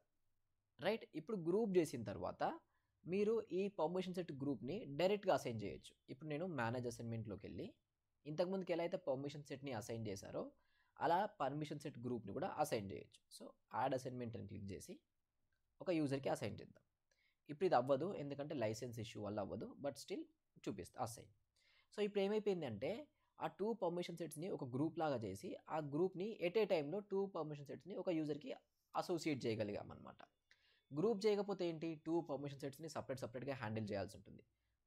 రైట్. ఇప్పుడు గ్రూప్ చేసిన తర్వాత మీరు ఈ పర్మిషన్ సెట్ గ్రూప్ని డైరెక్ట్గా అసైన్ చేయొచ్చు. ఇప్పుడు నేను మేనేజ్ అసైన్మెంట్లోకి వెళ్ళి ఇంతకుముందుకు ఎలా అయితే పర్మిషన్ సెట్ని అసైన్ చేశారో అలా పర్మిషన్ సెట్ గ్రూప్ని కూడా అసైన్ చేయొచ్చు. సో యాడ్ అసైన్మెంట్ అని క్లిక్ చేసి ఒక యూజర్కి అసైన్ చేద్దాం. ఇప్పుడు ఇది అవ్వదు ఎందుకంటే లైసెన్స్ ఇష్యూ వల్ల అవ్వదు, బట్ స్టిల్ చూపిస్తా అసైన్. సో ఇప్పుడు ఏమైపోయిందంటే ఆ 2 పర్మిషన్ సెట్స్ని ఒక గ్రూప్ లాగా చేసి ఆ గ్రూప్ని ఎట్ ఏ టైంలో 2 పర్మిషన్ సెట్స్ని ఒక యూజర్కి అసోసియేట్ చేయగలిగాం అనమాట. గ్రూప్ చేయకపోతే ఏంటి, 2 పర్మిషన్ సెట్స్ని సపరేట్గా హ్యాండిల్ చేయాల్సి ఉంటుంది.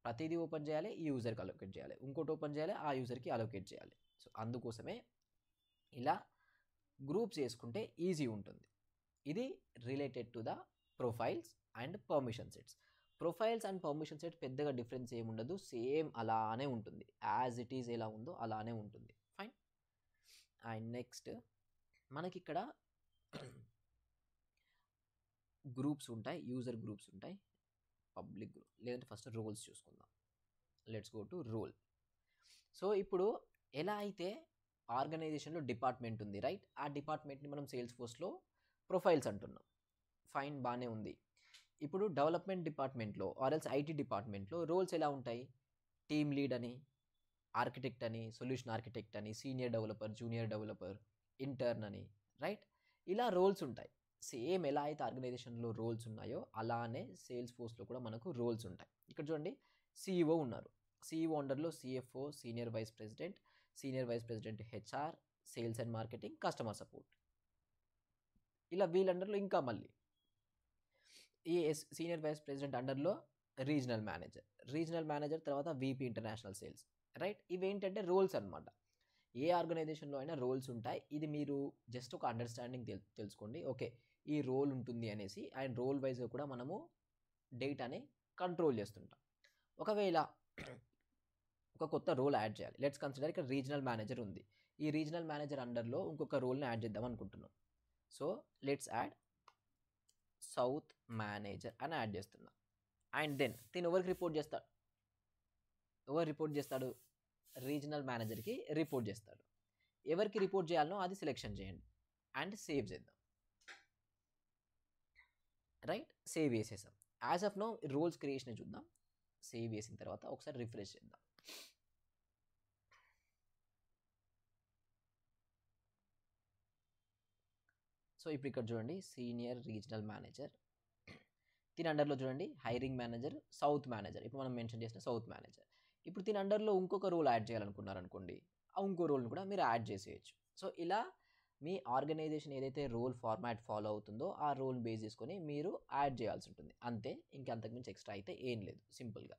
ప్రతిదీ ఓపెన్ చేయాలి, ఈ యూజర్కి అలోకేట్ చేయాలి, ఇంకోటి ఓపెన్ చేయాలి, ఆ యూజర్కి అలోకేట్ చేయాలి. సో అందుకోసమే ఇలా గ్రూప్స్ చేసుకుంటే ఈజీ ఉంటుంది. ఇది related to the profiles and permission sets. Profiles and permission set పెద్దగా డిఫరెన్స్ ఏముండదు, సేమ్ అలానే ఉంటుంది, యాజ్ ఇట్ ఈజ్ ఎలా ఉందో అలానే ఉంటుంది. ఫైన్. అండ్ నెక్స్ట్ మనకి ఇక్కడ గ్రూప్స్ ఉంటాయి, యూజర్ గ్రూప్స్ ఉంటాయి, పబ్లిక్ గ్రూప్, లేదంటే ఫస్ట్ రోల్స్ చూసుకుందాం. Let's go to role. So ఇప్పుడు ఎలా అయితే ఆర్గనైజేషన్లో డిపార్ట్మెంట్ ఉంది, రైట్, ఆ డిపార్ట్మెంట్ని మనం సేల్స్ ఫోర్స్లో ప్రొఫైల్స్ అంటున్నాం. ఫైన్, బాగానే ఉంది. ఇప్పుడు డెవలప్మెంట్ డిపార్ట్మెంట్లో ఆర్ఎల్స్ ఐటీ డిపార్ట్మెంట్లో రోల్స్ ఎలా ఉంటాయి, టీమ్ లీడ్ అని, ఆర్కిటెక్ట్ అని, సొల్యూషన్ ఆర్కిటెక్ట్ అని, senior developer, junior developer, intern అని, రైట్, ఇలా రోల్స్ ఉంటాయి. సేమ్ ఎలా అయితే ఆర్గనైజేషన్లో రోల్స్ ఉన్నాయో అలానే సేల్స్ ఫోర్స్లో కూడా మనకు రోల్స్ ఉంటాయి. ఇక్కడ చూడండి సిఇఓ ఉన్నారు, సిఇఓ అండర్లో CFO, senior vice president HR, sales and marketing, customer support, ఇలా వీళ్ళ అండర్లో ఇంకా మళ్ళీ ఈ సీనియర్ వైస్ ప్రెసిడెంట్ అండర్లో రీజనల్ మేనేజర్ తర్వాత వీపీ ఇంటర్నేషనల్ సేల్స్, రైట్. ఇవేంటంటే రోల్స్ అనమాట. ఏ ఆర్గనైజేషన్లో అయినా రోల్స్ ఉంటాయి. ఇది మీరు జస్ట్ ఒక అండర్స్టాండింగ్ తెలుసుకోండి, ఓకే ఈ రోల్ ఉంటుంది అనేసి. అండ్ రోల్ వైజ్గా కూడా మనము డేటాని కంట్రోల్ చేస్తుంటాం. ఒకవేళ ఒక కొత్త రోల్ యాడ్ చేయాలి, లెట్స్ కన్సిడర్ ఇక్కడ రీజనల్ మేనేజర్ ఉంది, ఈ రీజనల్ మేనేజర్ అండర్లో ఇంకొక రోల్ని యాడ్ చేద్దాం అనుకుంటున్నాం. So let's add south manager అని యాడ్ చేస్తున్నా. అండ్ దెన్ దీన్ని ఎవరికి రిపోర్ట్ చేస్తాడు, రీజనల్ మేనేజర్కి రిపోర్ట్ చేస్తాడు. ఎవరికి రిపోర్ట్ చేయాలనో అది సెలెక్షన్ చేయండి అండ్ సేవ్ చేద్దాం, రైట్. సేవ్ చేసేసాం. As of no roles creation చూద్దాం. సేవ్ చేసిన తర్వాత ఒకసారి రిఫ్రెష్ చేద్దాం. సో ఇప్పుడు ఇక్కడ చూడండి సీనియర్ రీజనల్ మేనేజర్, దీని అండర్లో చూడండి హైరింగ్ మేనేజర్, సౌత్ మేనేజర్, ఇప్పుడు మనం మెన్షన్ చేసిన సౌత్ మేనేజర్. ఇప్పుడు దీని అండర్లో ఇంకొక రోల్ యాడ్ చేయాలనుకున్నారనుకోండి, ఆ ఇంకో రోల్ని కూడా మీరు యాడ్ చేసేయచ్చు. సో ఇలా మీ ఆర్గనైజేషన్ ఏదైతే రోల్ ఫార్మాట్ ఫాలో అవుతుందో ఆ రోల్ బేస్ చేసుకొని మీరు యాడ్ చేయాల్సి ఉంటుంది, అంతే. ఇంకంతకుమించి ఎక్స్ట్రా అయితే ఏం లేదు, సింపుల్గా.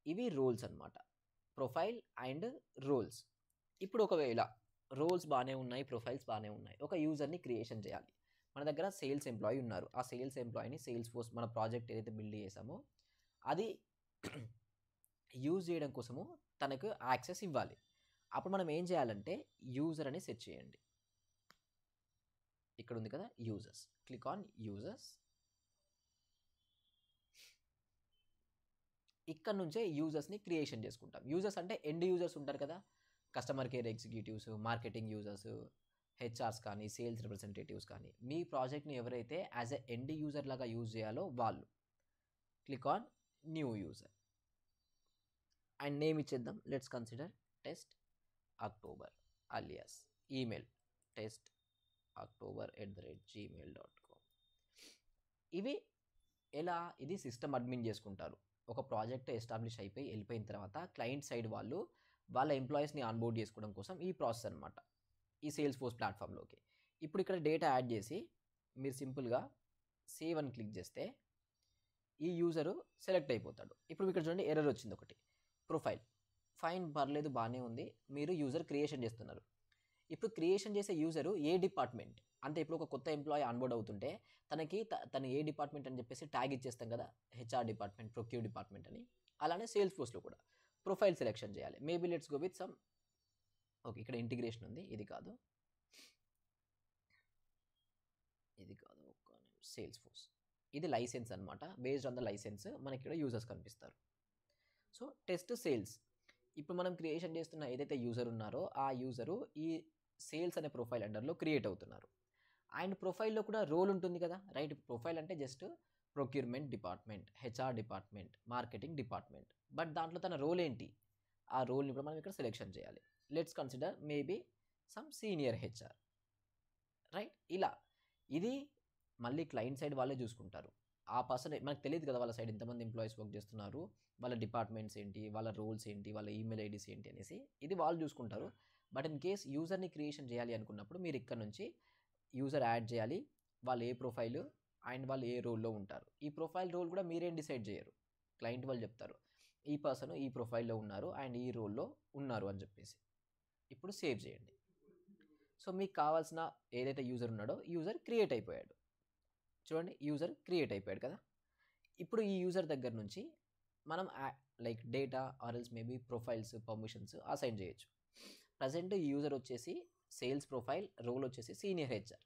ఇవి రోల్స్ అనమాట, ప్రొఫైల్ అండ్ రోల్స్. ఇప్పుడు ఒకవేళ రోల్స్ బాగానే ఉన్నాయి, ప్రొఫైల్స్ బాగానే ఉన్నాయి, ఒక యూజర్ని క్రియేషన్ చేయాలి. మన దగ్గర సేల్స్ ఎంప్లాయీ ఉన్నారు, ఆ సేల్స్ ఎంప్లాయీని సేల్స్ ఫోర్స్ మన ప్రాజెక్ట్ ఏదైతే బిల్డ్ చేసామో అది యూజ్ చేయడం కోసము తనకు యాక్సెస్ ఇవ్వాలి. అప్పుడు మనం ఏం చేయాలంటే యూజర్ అని సెట్ చేయండి. ఇక్కడ ఉంది కదా యూజర్స్, క్లిక్ ఆన్ యూజర్స్. ఇక్కడ నుంచే యూజర్స్ని క్రియేషన్ చేసుకుంటాం. యూజర్స్ అంటే ఎండ్ యూజర్స్ ఉంటారు కదా, customer care executives, marketing users, HRs కానీ, సేల్స్ రిప్రజెంటేటివ్స్ కానీ, మీ ప్రాజెక్ట్ని ఎవరైతే యాజ్ ఎ ఎండ్ యూజర్ లాగా యూజ్ చేయాలో వాళ్ళు. Click on new user and name ఇచ్చేద్దాం. Let's consider test October alias email testoctober@gmail.com. ఇవి ఎలా, ఇది సిస్టమ్ అడ్మిన్ చేసుకుంటారు. ఒక ప్రాజెక్ట్ ఎస్టాబ్లిష్ అయిపోయి వెళ్ళిపోయిన తర్వాత క్లయింట్ సైడ్ వాళ్ళు వాళ్ళ ఎంప్లాయీస్ని ఆన్బోర్డ్ చేసుకోవడం కోసం ఈ ప్రాసెస్ అనమాట, ఈ సేల్స్ ఫోర్స్ ప్లాట్ఫామ్లోకి. ఇప్పుడు ఇక్కడ డేటా యాడ్ చేసి మీరు సింపుల్గా సేవ్ అని క్లిక్ చేస్తే ఈ యూజరు సెలెక్ట్ అయిపోతాడు. ఇప్పుడు ఇక్కడ చూడండి ఎర్రర్ వచ్చింది ఒకటి, ప్రొఫైల్ ఫైన్ పర్లేదు బాగానే ఉంది, మీరు యూజర్ క్రియేషన్ చేస్తున్నారు. ఇప్పుడు క్రియేషన్ చేసే యూజరు ఏ డిపార్ట్మెంట్, అంతే. ఇప్పుడు ఒక కొత్త ఎంప్లాయీ ఆన్‌బోర్డ్ అవుతుంటే తనకి తను ఏ డిపార్ట్మెంట్ అని చెప్పేసి ట్యాగ్ ఇచ్చేస్తాం కదా! హెచ్ఆర్ డిపార్ట్మెంట్, ప్రొక్యూర్ డిపార్ట్మెంట్ అని. అలానే సేల్స్ ఫోర్స్‌లో కూడా ప్రొఫైల్ సెలెక్షన్ చేయాలి. Maybe let's go with some okay. ఇక్కడ ఇంటిగ్రేషన్ ఉంది. ఇది కాదు. Sales force. ఇది లైసెన్స్ అనమాట. బేస్డ్ ఆన్ ద లైసెన్స్ మనకి ఇక్కడ యూజర్స్ కనిపిస్తారు. So test sales. ఇప్పుడు మనం క్రియేషన్ చేస్తున్న ఏదైతే యూజర్ ఉన్నారో ఆ యూజరు ఈ సేల్స్ అనే ప్రొఫైల్ అండర్లో క్రియేట్ అవుతున్నారు. అండ్ ప్రొఫైల్లో కూడా రోల్ ఉంటుంది కదా, రైట్? ప్రొఫైల్ అంటే just procurement department, HR department, marketing department. But దాంట్లో తన రోల్ ఏంటి? ఆ రోల్ని కూడా మనం ఇక్కడ సెలెక్షన్ చేయాలి. Let's consider maybe some senior HR, right? ఇలా ఇది మళ్ళీ క్లయింట్ సైడ్ వాళ్ళే చూసుకుంటారు. ఆ పర్సన్ మనకు తెలియదు కదా వాళ్ళ సైడ్ ఎంతమంది ఎంప్లాయీస్ వర్క్ చేస్తున్నారు, వాళ్ళ డిపార్ట్మెంట్స్ ఏంటి, వాళ్ళ రోల్స్ ఏంటి, వాళ్ళ ఈమెయిల్ ఐడీస్ ఏంటి అనేసి ఇది వాళ్ళు చూసుకుంటారు. బట్ ఇన్ కేస్ యూజర్ని క్రియేషన్ చేయాలి అనుకున్నప్పుడు మీరు ఇక్కడ నుంచి యూజర్ యాడ్ చేయాలి, వాళ్ళు ఏ ప్రొఫైల్ అండ్ వాళ్ళు ఏ రోల్లో ఉంటారు. ఈ ప్రొఫైల్ రోల్ కూడా మీరేం డిసైడ్ చేయరు, క్లయింట్ వాళ్ళు చెప్తారు ఈ పర్సన్ ఈ ప్రొఫైల్లో ఉన్నారు అండ్ ఈ రోల్లో ఉన్నారు అని చెప్పేసి. ఇప్పుడు సేవ్ చేయండి. సో మీకు కావాల్సిన ఏదైతే యూజర్ ఉన్నాడో యూజర్ క్రియేట్ అయిపోయాడు. చూడండి, యూజర్ క్రియేట్ అయిపోయాడు కదా. ఇప్పుడు ఈ యూజర్ దగ్గర నుంచి మనం లైక్ డేటా ఆర్ఎల్స్ మేబీ ప్రొఫైల్స్, పర్మిషన్స్ అసైన్ చేయొచ్చు. ప్రజెంట్ ఈ యూజర్ వచ్చేసి సేల్స్ ప్రొఫైల్, రోల్ వచ్చేసి సీనియర్ హెచ్ఆర్.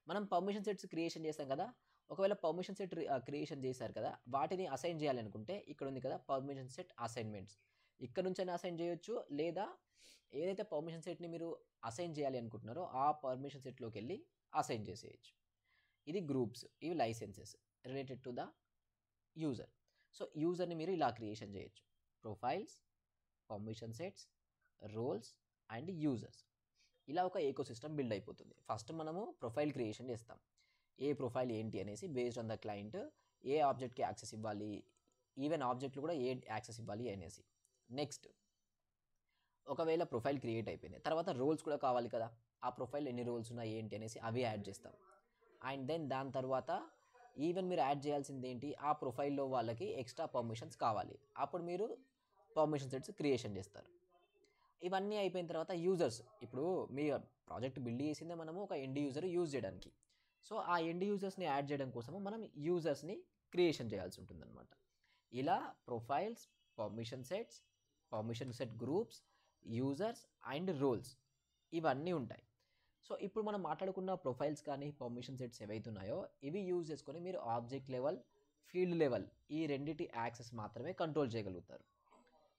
మనం పర్మిషన్ సెట్స్ క్రియేషన్ చేసాం కదా. ఒకవేళ పర్మిషన్ సెట్ క్రియేషన్ చేశారు కదా, వాటిని అసైన్ చేయాలనుకుంటే ఇక్కడ ఉంది కదా పర్మిషన్ సెట్ అసైన్మెంట్స్. ఇక్కడ నుంచైనా అసైన్ చేయొచ్చు, లేదా ఏదైతే పర్మిషన్ సెట్ని మీరు అసైన్ చేయాలి అనుకుంటున్నారో ఆ పర్మిషన్ సెట్లోకి వెళ్ళి అసైన్ చేసేయచ్చు. ఇది గ్రూప్స్, ఇవి licenses related to the user. So యూజర్ని మీరు ఇలా క్రియేషన్ చేయొచ్చు: profiles, permission sets, roles and users. ఇలా ఒక ఏకోసిస్టమ్ బిల్డ్ అయిపోతుంది. ఫస్ట్ మనము ప్రొఫైల్ క్రియేషన్ చేస్తాం. ఏ ప్రొఫైల్ ఏంటి అనేసి బేస్డ్ ఆన్ ద క్లయింట్, ఏ ఆబ్జెక్ట్కి యాక్సెస్ ఇవ్వాలి, ఈవెన్ ఆబ్జెక్ట్లు కూడా ఏ యాక్సెస్ ఇవ్వాలి అనేసి. నెక్స్ట్ ఒకవేళ ప్రొఫైల్ క్రియేట్ అయిపోయింది తర్వాత రోల్స్ కూడా కావాలి కదా, ఆ ప్రొఫైల్ ఎన్ని రోల్స్ ఉన్నాయి ఏంటి అనేసి అవి యాడ్ చేస్తాం. అండ్ దెన్ దాని తర్వాత ఈవెన్ మీరు యాడ్ చేయాల్సింది ఏంటి, ఆ ప్రొఫైల్లో వాళ్ళకి ఎక్స్ట్రా పర్మిషన్స్ కావాలి. అప్పుడు మీరు పర్మిషన్ సెట్స్ క్రియేషన్ చేస్తారు. ఇవన్నీ అయిపోయిన తర్వాత యూజర్స్, ఇప్పుడు మీ ప్రాజెక్ట్ బిల్డ్ చేసిందే మనము ఒక ఎండ్ యూజర్ యూజ్ చేయడానికి. సో ఆ ఎండ్ యూజర్స్ని యాడ్ చేయడం కోసము మనం యూజర్స్ని క్రియేషన్ చేయాల్సి ఉంటుంది అనమాట. ఇలా profiles, permission sets, permission set groups, users and roles ఇవన్నీ ఉంటాయి. సో ఇప్పుడు మనం మాట్లాడుకున్న ప్రొఫైల్స్ కానీ పర్మిషన్ సెట్స్ ఏవైతే ఉన్నాయో ఇవి యూజ్ చేసుకొని మీరు ఆబ్జెక్ట్ లెవెల్, ఫీల్డ్ లెవెల్ ఈ రెండింటి యాక్సెస్ మాత్రమే కంట్రోల్ చేయగలుగుతారు.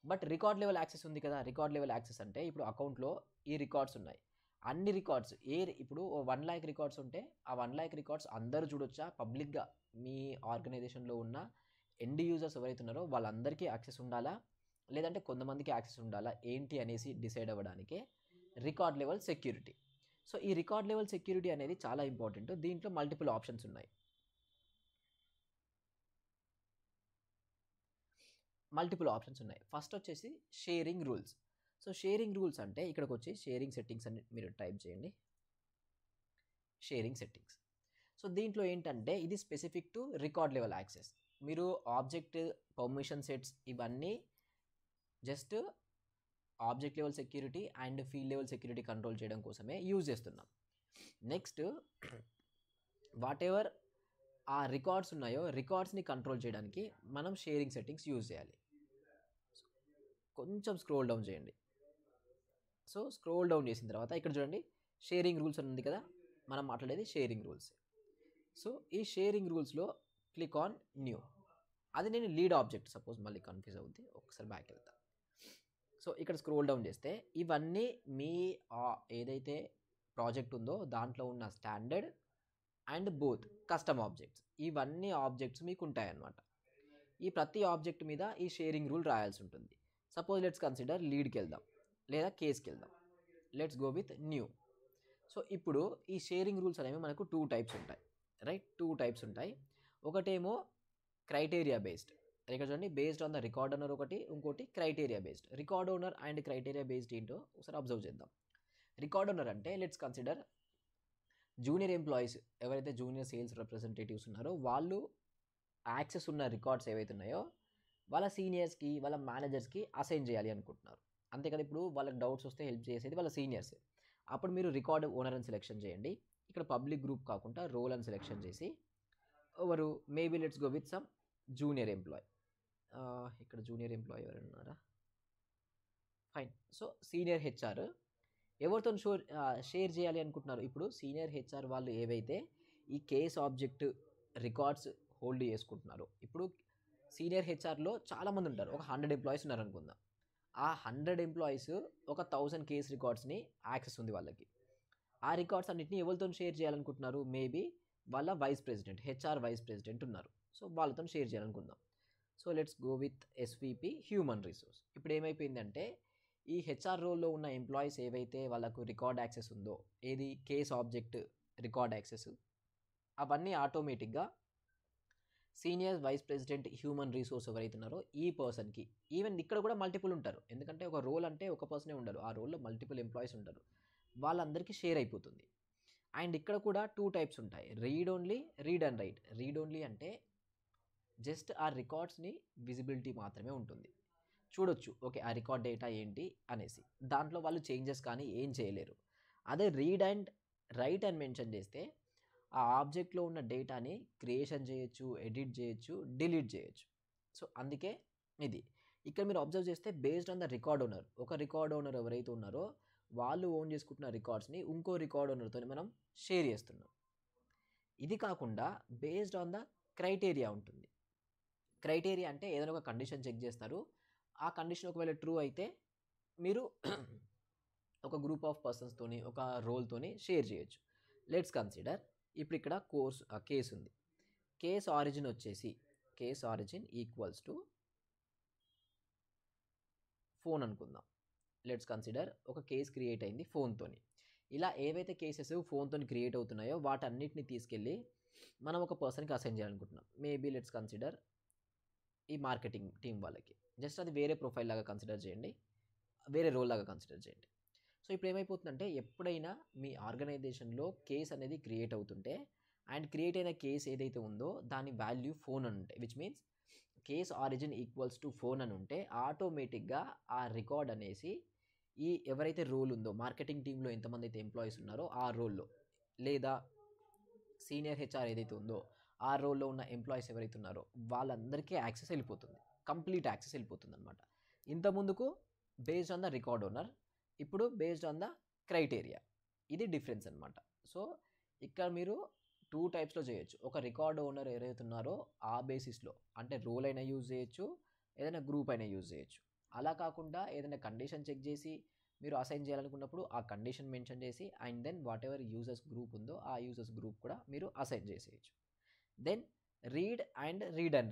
బట్ రికార్డ్ లెవెల్ యాక్సెస్ ఉంది కదా. రికార్డ్ లెవెల్ యాక్సెస్ అంటే ఇప్పుడు అకౌంట్లో ఈ రికార్డ్స్ ఉన్నాయి, అన్ని రికార్డ్స్ ఇప్పుడు 1,00,000 రికార్డ్స్ ఉంటే ఆ 1,00,000 రికార్డ్స్ అందరూ చూడొచ్చా పబ్లిక్గా? మీ ఆర్గనైజేషన్లో ఉన్న ఎండ్ యూజర్స్ ఎవరైతే ఉన్నారో వాళ్ళందరికీ యాక్సెస్ ఉండాలా, లేదంటే కొంతమందికి యాక్సెస్ ఉండాలా ఏంటి అనేసి డిసైడ్ అవ్వడానికే రికార్డ్ లెవెల్ సెక్యూరిటీ. సో ఈ రికార్డ్ లెవెల్ సెక్యూరిటీ అనేది చాలా ఇంపార్టెంట్. దీంట్లో మల్టిపుల్ ఆప్షన్స్ ఉన్నాయి. ఫస్ట్ వచ్చేసి sharing rules. So sharing rules అంటే ఇక్కడికి వచ్చి షేరింగ్ సెట్టింగ్స్ అని మీరు టైప్ చేయండి. Sharing settings. సో దీంట్లో ఏంటంటే ఇది specific to record level access. మీరు ఆబ్జెక్ట్, పర్మిషన్ సెట్స్ ఇవన్నీ just object level security and field level security control చేయడం కోసమే యూజ్ చేస్తున్నాం. నెక్స్ట్ వాట్ ఎవర్ ఆ రికార్డ్స్ ఉన్నాయో రికార్డ్స్ని కంట్రోల్ చేయడానికి మనం షేరింగ్ సెట్టింగ్స్ యూజ్ చేయాలి. కొంచెం స్క్రోల్ డౌన్ చేయండి. సో స్క్రోల్ డౌన్ చేసిన తర్వాత ఇక్కడ చూడండి షేరింగ్ రూల్స్ అని ఉంది కదా, మనం మాట్లాడేది షేరింగ్ రూల్స్. సో ఈ షేరింగ్ రూల్స్లో క్లిక్ ఆన్ న్యూ. అది నేను లీడ్ ఆబ్జెక్ట్, సపోజ్ మళ్ళీ కన్ఫ్యూజ్ అవుద్ది, ఒకసారి బ్యాక్ వెళ్తా. సో ఇక్కడ స్క్రోల్ డౌన్ చేస్తే ఇవన్నీ మీ ఏదైతే ప్రాజెక్ట్ ఉందో దాంట్లో ఉన్న standard and both custom objects, ఇవన్నీ ఆబ్జెక్ట్స్ మీకు ఉంటాయన్నమాట. ఈ ప్రతి ఆబ్జెక్ట్ మీద ఈ షేరింగ్ రూల్ రాయాల్సి ఉంటుంది. సపోజ్ లెట్స్ కన్సిడర్ లీడ్కి వెళ్దాం లేదా కేస్కి వెళ్దాం. Let's go with new. So ఇప్పుడు ఈ షేరింగ్ రూల్స్ అనేవి మనకు 2 టైప్స్ ఉంటాయి, రైట్? 2 టైప్స్ ఉంటాయి. ఒకటేమో క్రైటీరియా బేస్డ్. ఇక్కడ చూడండి based on the record owner ఒకటి, ఇంకోటి criteria based. Record owner and criteria based ఏంటో ఒకసారి అబ్జర్వ్ చేద్దాం. రికార్డ్ ఓనర్ అంటే లెట్స్ కన్సిడర్ జూనియర్ ఎంప్లాయీస్ ఎవరైతే జూనియర్ సేల్స్ రిప్రజెంటేటివ్స్ ఉన్నారో వాళ్ళు యాక్సెస్ ఉన్న రికార్డ్స్ ఏవైతే ఉన్నాయో వాళ్ళ సీనియర్స్కి, వాళ్ళ మేనేజర్స్కి అసైన్ చేయాలి అనుకుంటున్నారు. అంతే కదా, ఇప్పుడు వాళ్ళకి డౌట్స్ వస్తే హెల్ప్ చేసేది వాళ్ళ సీనియర్స్. అప్పుడు మీరు రికార్డ్ ఓనర్ అని సెలెక్షన్ చేయండి. ఇక్కడ పబ్లిక్ గ్రూప్ కాకుండా రోల్ అని సెలెక్షన్ చేసి ఎవరు maybe let's go with some junior employee. ఇక్కడ జూనియర్ ఎంప్లాయ్ ఎవరైనా ఉన్నారా? ఫైన్. సో సీనియర్ హెచ్ఆర్ ఎవరితో షేర్ చేయాలి అనుకుంటున్నారు? ఇప్పుడు సీనియర్ హెచ్ఆర్ వాళ్ళు ఏవైతే ఈ కేస్ ఆబ్జెక్ట్ రికార్డ్స్ హోల్డ్ చేసుకుంటున్నారో, ఇప్పుడు సీనియర్ హెచ్ఆర్లో చాలామంది ఉంటారు, ఒక 100 ఎంప్లాయీస్ ఉన్నారు అనుకుందాం. ఆ 100 ఎంప్లాయీస్ ఒక 1000 కేస్ రికార్డ్స్ని యాక్సెస్ ఉంది వాళ్ళకి. ఆ రికార్డ్స్ అన్నింటినీ ఎవరితో షేర్ చేయాలనుకుంటున్నారు? మేబీ వాళ్ళ vice president, HR vice president ఉన్నారు. సో వాళ్ళతో షేర్ చేయాలనుకుందాం. So let's go with SVP human resource. ఇప్పుడు ఏమైపోయిందంటే ఈ హెచ్ఆర్ రోల్లో ఉన్న ఎంప్లాయీస్ ఏవైతే వాళ్ళకు రికార్డ్ యాక్సెస్ ఉందో, ఏది కేస్ ఆబ్జెక్ట్ రికార్డ్ యాక్సెస్, అవన్నీ ఆటోమేటిక్గా senior vice president human resource ఎవరైతే ఉన్నారో ఈ పర్సన్కి, ఈవెన్ ఇక్కడ కూడా మల్టిపుల్ ఉంటారు, ఎందుకంటే ఒక రోల్ అంటే ఒక పర్సనే ఉండరు, ఆ రోల్లో మల్టిపుల్ ఎంప్లాయీస్ ఉంటారు, వాళ్ళందరికీ షేర్ అయిపోతుంది. అండ్ ఇక్కడ కూడా 2 టైప్స్ ఉంటాయి, read only, read and right. Read only అంటే జస్ట్ ఆ రికార్డ్స్ని విజిబిలిటీ మాత్రమే ఉంటుంది, చూడొచ్చు ఓకే ఆ రికార్డ్ డేటా ఏంటి అనేసి, దాంట్లో వాళ్ళు చేంజెస్ కానీ ఏం చేయలేరు. అదే రీడ్ అండ్ రైట్ అని మెన్షన్ చేస్తే ఆ ఆబ్జెక్ట్లో ఉన్న డేటాని క్రియేషన్ చేయొచ్చు, ఎడిట్ చేయొచ్చు, డిలీట్ చేయొచ్చు. సో అందుకే ఇది ఇక్కడ మీరు అబ్జర్వ్ చేస్తే based on the record owner, ఒక రికార్డ్ ఓనర్ ఎవరైతే ఉన్నారో వాళ్ళు ఓన్ చేసుకుంటున్న రికార్డ్స్ని ఇంకో రికార్డ్ ఓనర్తో మనం షేర్ చేస్తున్నాం. ఇది కాకుండా బేస్డ్ ఆన్ ద క్రైటీరియా ఉంటుంది. క్రైటీరియా అంటే ఏదైనా ఒక కండిషన్ చెక్ చేస్తారు, ఆ కండిషన్ ఒకవేళ ట్రూ అయితే మీరు ఒక గ్రూప్ ఆఫ్ పర్సన్స్తోని, ఒక రోల్తోని షేర్ చేయొచ్చు. లెట్స్ కన్సిడర్ ఇప్పుడు ఇక్కడ కేస్ ఉంది. కేస్ ఆరిజిన్ వచ్చేసి case origin equals to phone అనుకుందాం. లెట్స్ కన్సిడర్ ఒక కేస్ క్రియేట్ అయింది ఫోన్తోని. ఇలా ఏవైతే కేసెస్ ఫోన్తో క్రియేట్ అవుతున్నాయో వాటన్నిటిని తీసుకెళ్ళి మనం ఒక పర్సన్కి అసైన్ చేయాలనుకుంటున్నాం. మేబీ లెట్స్ కన్సిడర్ ఈ మార్కెటింగ్ టీం వాళ్ళకి, జస్ట్ అది వేరే ప్రొఫైల్ లాగా కన్సిడర్ చేయండి, వేరే రోల్ లాగా కన్సిడర్ చేయండి. సో ఇప్పుడు ఏమైపోతుందంటే ఎప్పుడైనా మీ ఆర్గనైజేషన్లో కేస్ అనేది క్రియేట్ అవుతుంటే అండ్ క్రియేట్ అయిన కేస్ ఏదైతే ఉందో దాని వాల్యూ ఫోన్ అని ఉంటే, which means case origin equals to phone అని ఉంటే ఆటోమేటిక్గా ఆ రికార్డ్ అనేసి ఈ ఎవరైతే రోల్ ఉందో, మార్కెటింగ్ టీంలో ఎంతమంది అయితే ఎంప్లాయీస్ ఉన్నారో ఆ రోల్లో, లేదా సీనియర్ హెచ్ఆర్ ఏదైతే ఉందో ఆ రోల్లో ఉన్న ఎంప్లాయీస్ ఎవరైతే ఉన్నారో వాళ్ళందరికీ యాక్సెస్ వెళ్ళిపోతుంది, కంప్లీట్ యాక్సెస్ వెళ్ళిపోతుంది అనమాట. ఇంతకుముందుకు based on the record owner, ఇప్పుడు బేస్డ్ ఆన్ ద క్రైటీరియా. ఇది డిఫరెన్స్ అనమాట. సో ఇక్కడ మీరు 2 టైప్స్లో చేయొచ్చు. ఒక రికార్డ్ ఓనర్ ఎవరైతే ఉన్నారో ఆ బేసిస్లో, అంటే రోల్ అయినా యూజ్ చేయొచ్చు, ఏదైనా గ్రూప్ అయినా యూజ్ చేయొచ్చు. అలా కాకుండా ఏదైనా కండిషన్ చెక్ చేసి మీరు అసైన్ చేయాలనుకున్నప్పుడు ఆ కండిషన్ మెన్షన్ చేసి and then whatever users group ఉందో ఆ యూజర్స్ గ్రూప్ కూడా మీరు అసైన్ చేసేయచ్చు. దెన్ రీడ్ అండ్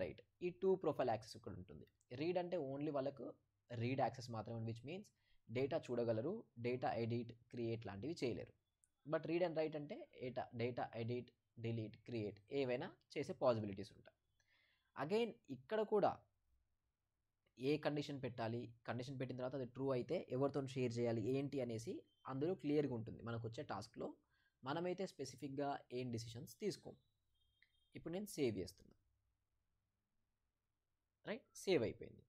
రైట్, ఈ 2 ప్రొఫైల్ యాక్సెస్ ఇక్కడ ఉంటుంది. రీడ్ అంటే ఓన్లీ వాళ్ళకు రీడ్ యాక్సెస్ మాత్రమే, విచ్ మీన్స్ డేటా చూడగలరు, డేటా ఎడిట్, క్రియేట్ లాంటివి చేయలేరు. బట్ రీడ్ అండ్ రైట్ అంటే డేటా ఎడిట్, డిలీట్, క్రియేట్ ఏవైనా చేసే పాసిబిలిటీస్ ఉంటాయి. అగైన్ ఇక్కడ కూడా ఏ కండిషన్ పెట్టాలి, కండిషన్ పెట్టిన తర్వాత అది ట్రూ అయితే ఎవరితో షేర్ చేయాలి ఏంటి అనేసి అందులో క్లియర్గా ఉంటుంది. మనకు వచ్చే టాస్క్లో మనమైతే స్పెసిఫిక్గా ఏం డిసిషన్స్ తీసుకోం. ఇప్పుడు నేను సేవ్ చేస్తున్నా, రైట్, సేవ్ అయిపోయింది.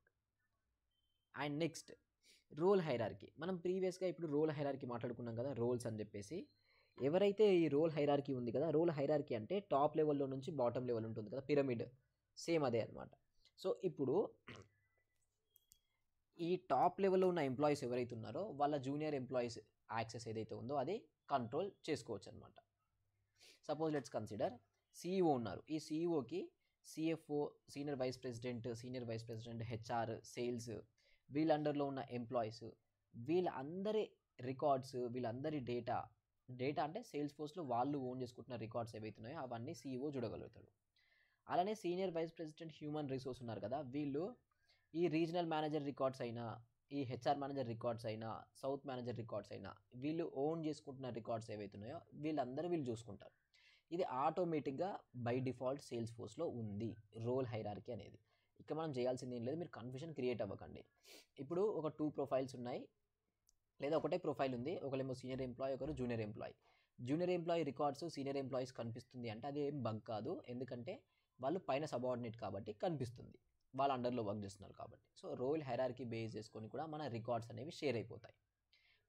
And next role hierarchy. మనం ప్రీవియస్గా ఇప్పుడు రోల్ హైరార్కీ మాట్లాడుకున్నాం కదా, రోల్స్ అని చెప్పేసి. ఎవరైతే ఈ రోల్ హైరార్కీ ఉంది కదా, రోల్ హైరార్కీ అంటే టాప్ లెవెల్లో నుంచి బాటమ్ లెవెల్ ఉంటుంది కదా, పిరమిడ్, సేమ్ అదే అనమాట. సో ఇప్పుడు ఈ టాప్ లెవెల్లో ఉన్న ఎంప్లాయీస్ ఎవరైతే ఉన్నారో వాళ్ళ జూనియర్ ఎంప్లాయీస్ యాక్సెస్ ఏదైతే ఉందో అది కంట్రోల్ చేసుకోవచ్చు అనమాట. సపోజ్ లెట్స్ కన్సిడర్ సిఇఓ ఉన్నారు. ఈ సిఇఓకి CFO, senior vice president, HR, sales, వీళ్ళ అండర్లో ఉన్న ఎంప్లాయీస్, వీళ్ళందరి రికార్డ్స్, వీళ్ళందరి డేటా అంటే సేల్స్ ఫోర్స్లో వాళ్ళు ఓన్ చేసుకుంటున్న రికార్డ్స్ ఏవైతే ఉన్నాయో అవన్నీ సిఇఓ చూడగలుగుతాడు. అలానే senior vice president human resource ఉన్నారు కదా, వీళ్ళు ఈ రీజనల్ మేనేజర్ రికార్డ్స్ అయినా, ఈ హెచ్ఆర్ మేనేజర్ రికార్డ్స్ అయినా, సౌత్ మేనేజర్ రికార్డ్స్ అయినా, వీళ్ళు ఓన్ చేసుకుంటున్న రికార్డ్స్ ఏవైతే ఉన్నాయో వీళ్ళు చూసుకుంటారు. ఇది ఆటోమేటిక్గా బై డిఫాల్ట్ సేల్స్ ఫోర్స్లో ఉంది రోల్ హైరార్కీ అనేది. ఇక్కడ మనం చేయాల్సింది ఏం లేదు, మీరు కన్ఫ్యూజన్ క్రియేట్ అవ్వకండి. ఇప్పుడు ఒక 2 ప్రొఫైల్స్ ఉన్నాయి, లేదా ఒకటే ప్రొఫైల్ ఉంది, ఒకరేమో సీనియర్ ఎంప్లాయీ, ఒకరు junior employee. Junior employee records senior employees కనిపిస్తుంది అంటే అది ఏం బగ్ కాదు, ఎందుకంటే వాళ్ళు పైన సబార్డినేట్ కాబట్టి కనిపిస్తుంది, వాళ్ళ అండర్లో వర్క్ చేస్తున్నారు కాబట్టి. సో రోల్ హైరార్కీ బేస్ చేసుకొని కూడా మన రికార్డ్స్ అనేవి షేర్ అయిపోతాయి.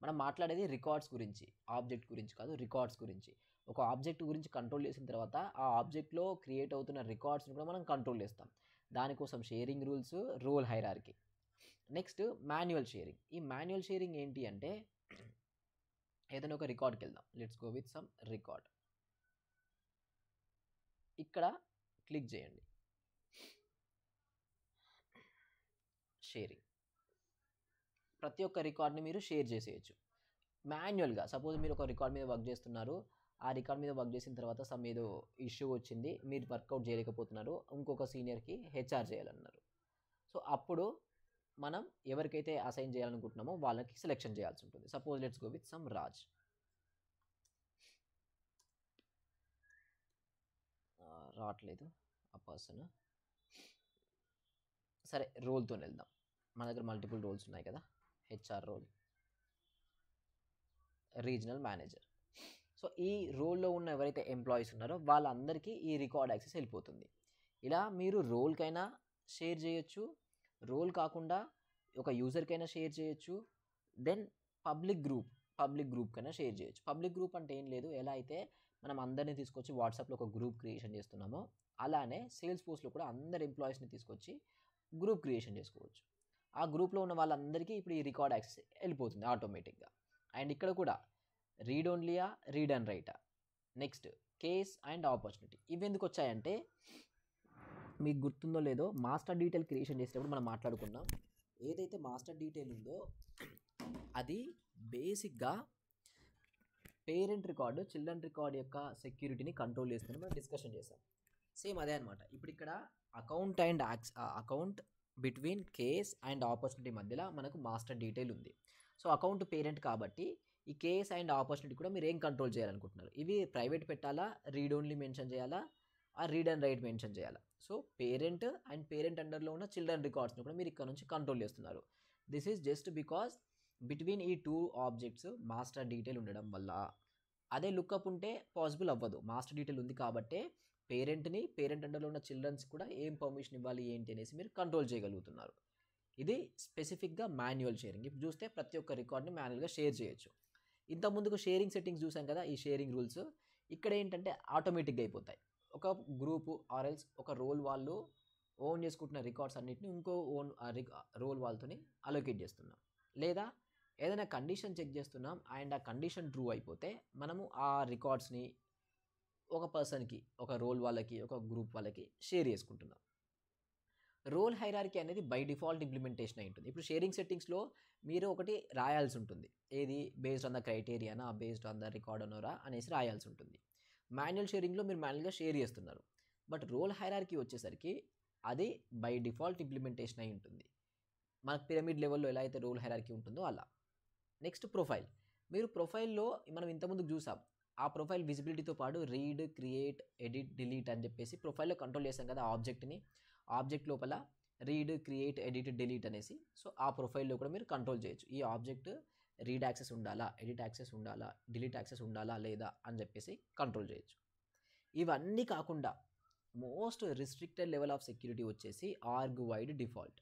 మనం మాట్లాడేది రికార్డ్స్ గురించి, ఆబ్జెక్ట్ గురించి కాదు, రికార్డ్స్ గురించి. ఒక ఆబ్జెక్ట్ గురించి కంట్రోల్ చేసిన తర్వాత ఆ ఆబ్జెక్ట్లో క్రియేట్ అవుతున్న రికార్డ్స్ని కూడా మనం కంట్రోల్ చేస్తాం. దానికోసం sharing rules, role hierarchy. Next manual sharing. ఈ మాన్యువల్ షేరింగ్ ఏంటి అంటే ఏదైనా ఒక రికార్డ్కి వెళ్దాం. Let's go with some record. ఇక్కడ క్లిక్ చేయండి, షేరింగ్. ప్రతి ఒక్క రికార్డ్ని మీరు షేర్ చేసేయచ్చు మాన్యువల్గా. సపోజ్ మీరు ఒక రికార్డ్ మీద వర్క్ చేస్తున్నారు, ఆ రికార్డ్ మీద వర్క్ చేసిన తర్వాత సమ్ ఏదో ఇష్యూ వచ్చింది, మీరు వర్కౌట్ చేయలేకపోతున్నారు, ఇంకొక సీనియర్కి హెచ్ఆర్ చేయాలన్నారు. సో అప్పుడు మనం ఎవరికైతే అసైన్ చేయాలనుకుంటున్నామో వాళ్ళకి సెలెక్షన్ చేయాల్సి ఉంటుంది. Suppose let's go with some Raj. రావట్లేదు ఆ పర్సన్. సరే, రోల్తో వెళ్దాం. మన దగ్గర మల్టిపుల్ రోల్స్ ఉన్నాయి కదా. HR role, regional manager. So ఈ రోల్లో ఉన్న ఎవరైతే ఎంప్లాయీస్ ఉన్నారో వాళ్ళందరికీ ఈ రికార్డ్ యాక్సెస్ వెళ్ళిపోతుంది. ఇలా మీరు రోల్కైనా షేర్ చేయొచ్చు, రోల్ కాకుండా ఒక యూజర్కైనా షేర్ చేయొచ్చు, దెన్ పబ్లిక్ గ్రూప్ కైనా షేర్ చేయొచ్చు. పబ్లిక్ గ్రూప్ అంటే ఏం లేదు, ఎలా అయితే మనం అందరినీ తీసుకొచ్చి వాట్సాప్లో ఒక గ్రూప్ క్రియేషన్ చేస్తున్నామో అలానే సేల్స్ ఫోర్స్లో కూడా అందరు ఎంప్లాయీస్ని తీసుకొచ్చి గ్రూప్ క్రియేషన్ చేసుకోవచ్చు. ఆ గ్రూప్లో ఉన్న వాళ్ళందరికీ ఇప్పుడు ఈ రికార్డ్ యాక్సెస్ వెళ్ళిపోతుంది ఆటోమేటిక్గా. అండ్ ఇక్కడ కూడా రీడ్ ఓన్లీయా, రీడ్ అండ్ రైటా, నెక్స్ట్ కేస్ అండ్ ఆపర్చునిటీ. ఇవి ఎందుకు వచ్చాయంటే మీకు గుర్తుందో లేదో మాస్టర్ డీటెయిల్ క్రియేషన్ చేసేటప్పుడు మనం మాట్లాడుకున్నాం. ఏదైతే మాస్టర్ డీటెయిల్ ఉందో అది బేసిక్గా పేరెంట్ రికార్డు, చిల్డ్రన్ రికార్డ్ యొక్క సెక్యూరిటీని కంట్రోల్ చేస్తుందని మనం డిస్కషన్ చేసాం. సేమ్ అదే అనమాట. ఇప్పుడు ఇక్కడ account between case and opportunity మధ్యలో మనకు మాస్టర్ డీటెయిల్ ఉంది. సో అకౌంట్ పేరెంట్ కాబట్టి ఈ కేస్ అండ్ ఆపర్చునిటీ కూడా మీరు ఏం కంట్రోల్ చేయాలనుకుంటున్నారు, ఇవి ప్రైవేట్ పెట్టాలా, రీడ్ ఓన్లీ మెన్షన్ చేయాలా, ఆ రీడ్ అండ్ రైట్ మెన్షన్ చేయాలా. సో పేరెంట్ అండ్ పేరెంట్ అండర్లో ఉన్న చిల్డ్రన్ రికార్డ్స్ని కూడా మీరు ఇక్కడ నుంచి కంట్రోల్ చేస్తున్నారు. This is just because between ఈ టూ ఆబ్జెక్ట్స్ మాస్టర్ డీటెయిల్ ఉండడం వల్ల. అదే లుక్అప్ ఉంటే పాసిబుల్ అవ్వదు. మాస్టర్ డీటెయిల్ ఉంది కాబట్టే పేరెంట్ అండర్లో ఉన్న చిల్డ్రన్స్ కూడా ఏం పర్మిషన్ ఇవ్వాలి ఏంటి అనేసి మీరు కంట్రోల్ చేయగలుగుతున్నారు. ఇది స్పెసిఫిక్గా మాన్యువల్ షేరింగ్. ఇప్పుడు చూస్తే ప్రతి ఒక్క రికార్డ్ని మాన్యువల్గా షేర్ చేయొచ్చు. ఇంతకుముందుకు షేరింగ్ సెట్టింగ్స్ చూసాం కదా, ఈ షేరింగ్ రూల్స్ ఇక్కడ ఏంటంటే ఆటోమేటిక్గా అయిపోతాయి. ఒక గ్రూపు ఆర్ఎల్స్ ఒక రోల్ వాళ్ళు ఓన్ చేసుకుంటున్న రికార్డ్స్ అన్నిటిని ఇంకో రోల్ వాళ్ళతోని అలొకేట్ చేస్తున్నాం. లేదా ఏదైనా కండిషన్ చెక్ చేస్తున్నాం అండ్ ఆ కండిషన్ ట్రూ అయిపోతే మనము ఆ రికార్డ్స్ని ఒక పర్సన్కి, ఒక రోల్ వాళ్ళకి, ఒక గ్రూప్ వాళ్ళకి షేర్ చేసుకుంటున్నాం. రోల్ హైరార్కీ అనేది బై డిఫాల్ట్ ఇంప్లిమెంటేషన్ అయి ఉంటుంది. ఇప్పుడు షేరింగ్ సెట్టింగ్స్లో మీరు ఒకటి రాయాల్సి ఉంటుంది, ఏది బేస్డ్ ఆన్ ద క్రైటీరియానా, బేస్డ్ ఆన్ ద రికార్డ్ అనోరా అనేసి రాయాల్సి ఉంటుంది. మాన్యువల్ షేరింగ్లో మీరు మాన్యువల్గా షేర్ చేస్తున్నారు. బట్ రోల్ హైరార్కీ వచ్చేసరికి అది బై డిఫాల్ట్ ఇంప్లిమెంటేషన్ అయి ఉంటుంది. మనకు పిరమిడ్ లెవెల్లో ఎలా అయితే రోల్ హైరార్కీ ఉంటుందో అలా. Next profile. మీరు ప్రొఫైల్లో మనం ఇంతకుముందు చూసాం, ఆ ప్రొఫైల్ విజిబిలిటీతో పాటు రీడ్, క్రియేట్, ఎడిట్, డిలీట్ అని చెప్పేసి ప్రొఫైల్లో కంట్రోల్ చేసాం కదా ఆబ్జెక్ట్ని. ఆబ్జెక్ట్ లోపల రీడ్, క్రియేట్, ఎడిట్, డిలీట్ అనేసి. సో ఆ ప్రొఫైల్లో కూడా మీరు కంట్రోల్ చేయొచ్చు. ఈ ఆబ్జెక్ట్ రీడ్ యాక్సెస్ ఉండాలా, ఎడిట్ యాక్సెస్ ఉండాలా, డిలీట్ యాక్సెస్ ఉండాలా లేదా అని చెప్పేసి కంట్రోల్ చేయొచ్చు. ఇవన్నీ కాకుండా most restricted level of security వచ్చేసి ఆర్గ్-వైడ్ డిఫాల్ట్.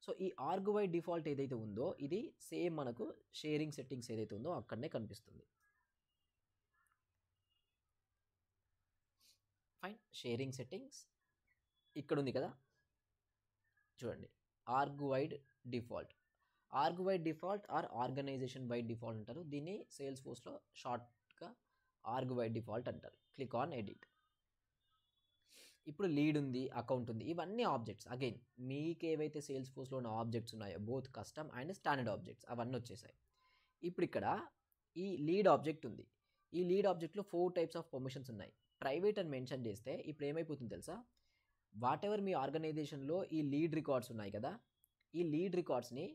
సో ఈ ఆర్గ్-వైడ్ డిఫాల్ట్ ఏదైతే ఉందో ఇది సేమ్ మనకు షేరింగ్ సెట్టింగ్స్ ఏదైతే ఉందో అక్కడనే కనిపిస్తుంది. ఫైన్, షేరింగ్ సెట్టింగ్స్ ఇక్కడ ఉంది కదా, చూడండి. Org wide default or organization wide default అంటారు. దీన్ని సేల్స్ ఫోర్స్లో షార్ట్గా ఆర్గ్-వైడ్ డిఫాల్ట్ అంటారు. Click on edit. ఇప్పుడు లీడ్ ఉంది, అకౌంట్ ఉంది, ఇవన్నీ ఆబ్జెక్ట్స్. అగైన్ మీకు ఏవైతే సేల్స్ ఫోర్స్లో ఉన్న ఆబ్జెక్ట్స్ ఉన్నాయో both custom and standard objects అవన్నీ వచ్చేసాయి. ఇప్పుడు ఇక్కడ ఈ లీడ్ ఆబ్జెక్ట్ ఉంది. ఈ లీడ్ ఆబ్జెక్ట్లో 4 టైప్స్ ఆఫ్ పర్మిషన్స్ ఉన్నాయి. ప్రైవేట్ అని మెన్షన్ చేస్తే ఇప్పుడు ఏమైపోతుంది తెలుసా, వాట్ ఎవర్ మీ ఆర్గనైజేషన్లో ఈ లీడ్ రికార్డ్స్ ఉన్నాయి కదా, ఈ లీడ్ రికార్డ్స్ని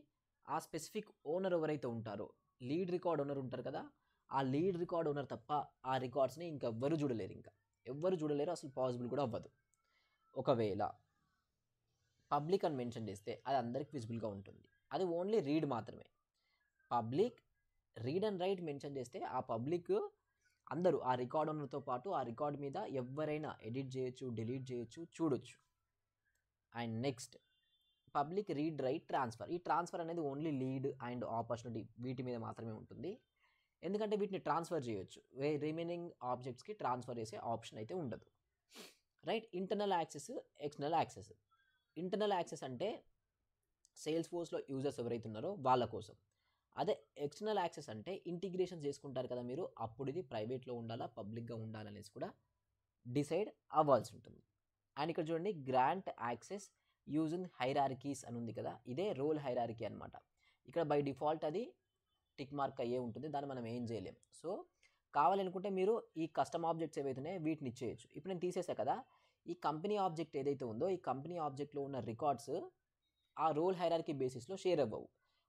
ఆ స్పెసిఫిక్ ఓనర్ ఎవరైతే ఉంటారో, లీడ్ రికార్డ్ ఓనర్ ఉంటారు కదా, ఆ లీడ్ రికార్డ్ ఓనర్ తప్ప ఆ రికార్డ్స్ని ఇంకెవ్వరు చూడలేరు. ఎవ్వరు చూడలేరు, అసలు పాసిబుల్ కూడా అవ్వదు. ఒకవేళ పబ్లిక్ అని మెన్షన్ చేస్తే అది అందరికి విజిబుల్గా ఉంటుంది. అది ఓన్లీ రీడ్ మాత్రమే. Public, read and right mention చేస్తే ఆ పబ్లిక్ అందరూ ఆ రికార్డ్ ఓనర్తో పాటు ఆ రికార్డ్ మీద ఎవరైనా ఎడిట్ చేయొచ్చు, డిలీట్ చేయొచ్చు, చూడొచ్చు. And next public read write transfer. ఈ ట్రాన్స్ఫర్ అనేది ఓన్లీ లీడ్ అండ్ ఆపర్చునిటీ వీటి మీద మాత్రమే ఉంటుంది. ఎందుకంటే వీటిని ట్రాన్స్ఫర్ చేయొచ్చు, రిమైనింగ్ ఆబ్జెక్ట్స్కి ట్రాన్స్ఫర్ చేసే ఆప్షన్ అయితే ఉండదు. Right. Internal access, external access. Internal access అంటే సేల్స్ ఫోర్స్లో యూజర్స్ ఎవరైతే ఉన్నారో వాళ్ళ కోసం. అదే ఎక్స్టర్నల్ యాక్సెస్ అంటే ఇంటిగ్రేషన్ చేసుకుంటారు కదా మీరు, అప్పుడు ఇది ప్రైవేట్లో ఉండాలా పబ్లిక్గా ఉండాలనేసి కూడా డిసైడ్ అవ్వాల్సి ఉంటుంది. అండ్ ఇక్కడ చూడండి, గ్రాంట్ యాక్సెస్ యూజింగ్ హైరార్కీస్ అని ఉంది కదా, ఇదే రోల్ హైరార్కీ అనమాట. ఇక్కడ బై డిఫాల్ట్ అది టిక్ మార్క్ అయ్యే ఉంటుంది, దాన్ని మనం ఏం చేయలేం. సో కావాలనుకుంటే మీరు ఈ కస్టమ్ ఆబ్జెక్ట్స్ ఏవైతే ఉన్నాయో వీటిని ఇచ్చేయచ్చు. ఇప్పుడు నేను తీసేసా కదా, ఈ కంపెనీ ఆబ్జెక్ట్ ఏదైతే ఉందో ఈ కంపెనీ ఆబ్జెక్ట్లో ఉన్న రికార్డ్స్ ఆ రోల్ హైరార్కీ బేసిస్లో షేర్ అవ్వవు.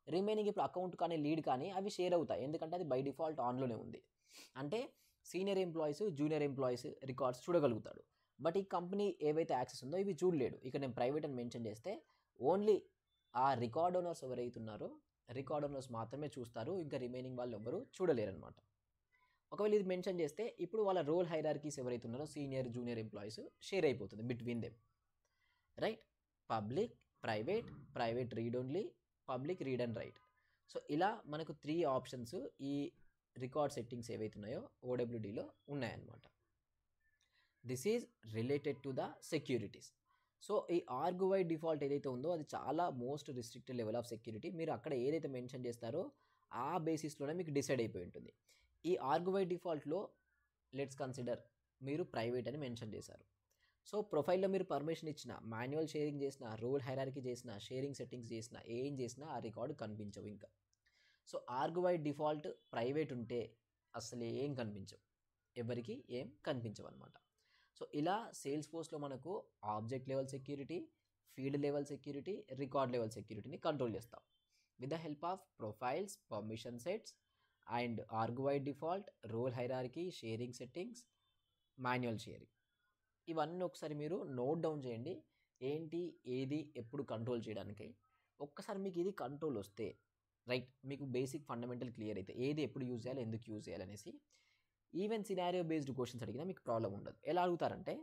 రిమైనింగ్ ఇప్పుడు అకౌంట్ కానీ లీడ్ కానీ అవి షేర్ అవుతాయి, ఎందుకంటే అది బై డిఫాల్ట్ ఆన్లోనే ఉంది. అంటే senior employees junior employees records చూడగలుగుతాడు, బట్ ఈ కంపెనీ ఏవైతే యాక్సెస్ ఉందో ఇవి చూడలేడు. ఇక్కడ నేను ప్రైవేట్ అని మెన్షన్ చేస్తే ఓన్లీ ఆ రికార్డ్ ఓనర్స్ ఎవరైతే ఉన్నారో రికార్డ్ ఓనర్స్ మాత్రమే చూస్తారు, ఇంకా రిమైనింగ్ వాళ్ళు ఎవరు చూడలేరు అనమాట. ఒకవేళ ఇది మెన్షన్ చేస్తే ఇప్పుడు వాళ్ళ రోల్ హైరార్కీస్ ఎవరైతే ఉన్నారో సీనియర్ జూనియర్ ఎంప్లాయీస్ షేర్ అయిపోతుంది between them. Right. Public, private, private read only, public read and right. So ఇలా మనకు 3 ఆప్షన్స్ ఈ రికార్డ్ సెట్టింగ్స్ ఏవైతే ఉన్నాయో ఓడబ్ల్యూడీలో ఉన్నాయన్నమాట. This is related to the securities. So ఈ ఆర్గ్వై డిఫాల్ట్ ఏదైతే ఉందో అది చాలా most restricted level of security. మీరు అక్కడ ఏదైతే మెన్షన్ చేస్తారో ఆ బేసిస్లోనే మీకు డిసైడ్ అయిపోయి ఉంటుంది. ఈ ఆర్గ్వై డిఫాల్ట్లో లెట్స్ కన్సిడర్ మీరు ప్రైవేట్ అని మెన్షన్ చేశారు. సో ప్రొఫైల్లో మీరు పర్మిషన్ ఇచ్చిన, మాన్యువల్ షేరింగ్ చేసిన, రోల్ హైరార్కీ చేసిన, షేరింగ్ సెట్టింగ్స్ చేసిన, ఏం చేసినా ఆ రికార్డు కనిపించవు ఇంకా. సో ఆర్గ్వై డిఫాల్ట్ ప్రైవేట్ ఉంటే అసలు ఏం కనిపించవు, ఎవరికి ఏం కనిపించవు అనమాట. సో ఇలా సేల్స్ ఫోర్స్లో మనకు object level security, field level security, record level సెక్యూరిటీని కంట్రోల్ చేస్తాం with the help of profiles, permission sets and org wide default, role hierarchy, sharing settings, manual sharing. ఇవన్నీ ఒకసారి మీరు నోట్ డౌన్ చేయండి, ఏంటి ఏది ఎప్పుడు కంట్రోల్ చేయడానికి. ఒక్కసారి మీకు ఇది కంట్రోల్ వస్తే రైట్, మీకు బేసిక్ ఫండమెంటల్ క్లియర్ అయితే ఏది ఎప్పుడు యూజ్ చేయాలి, ఎందుకు యూజ్ చేయాలనేసి ఈవెన్ సినారియో బేస్డ్ క్వశ్చన్స్ అడిగినా మీకు ప్రాబ్లం ఉండదు. ఎలా అడుగుతారంటే,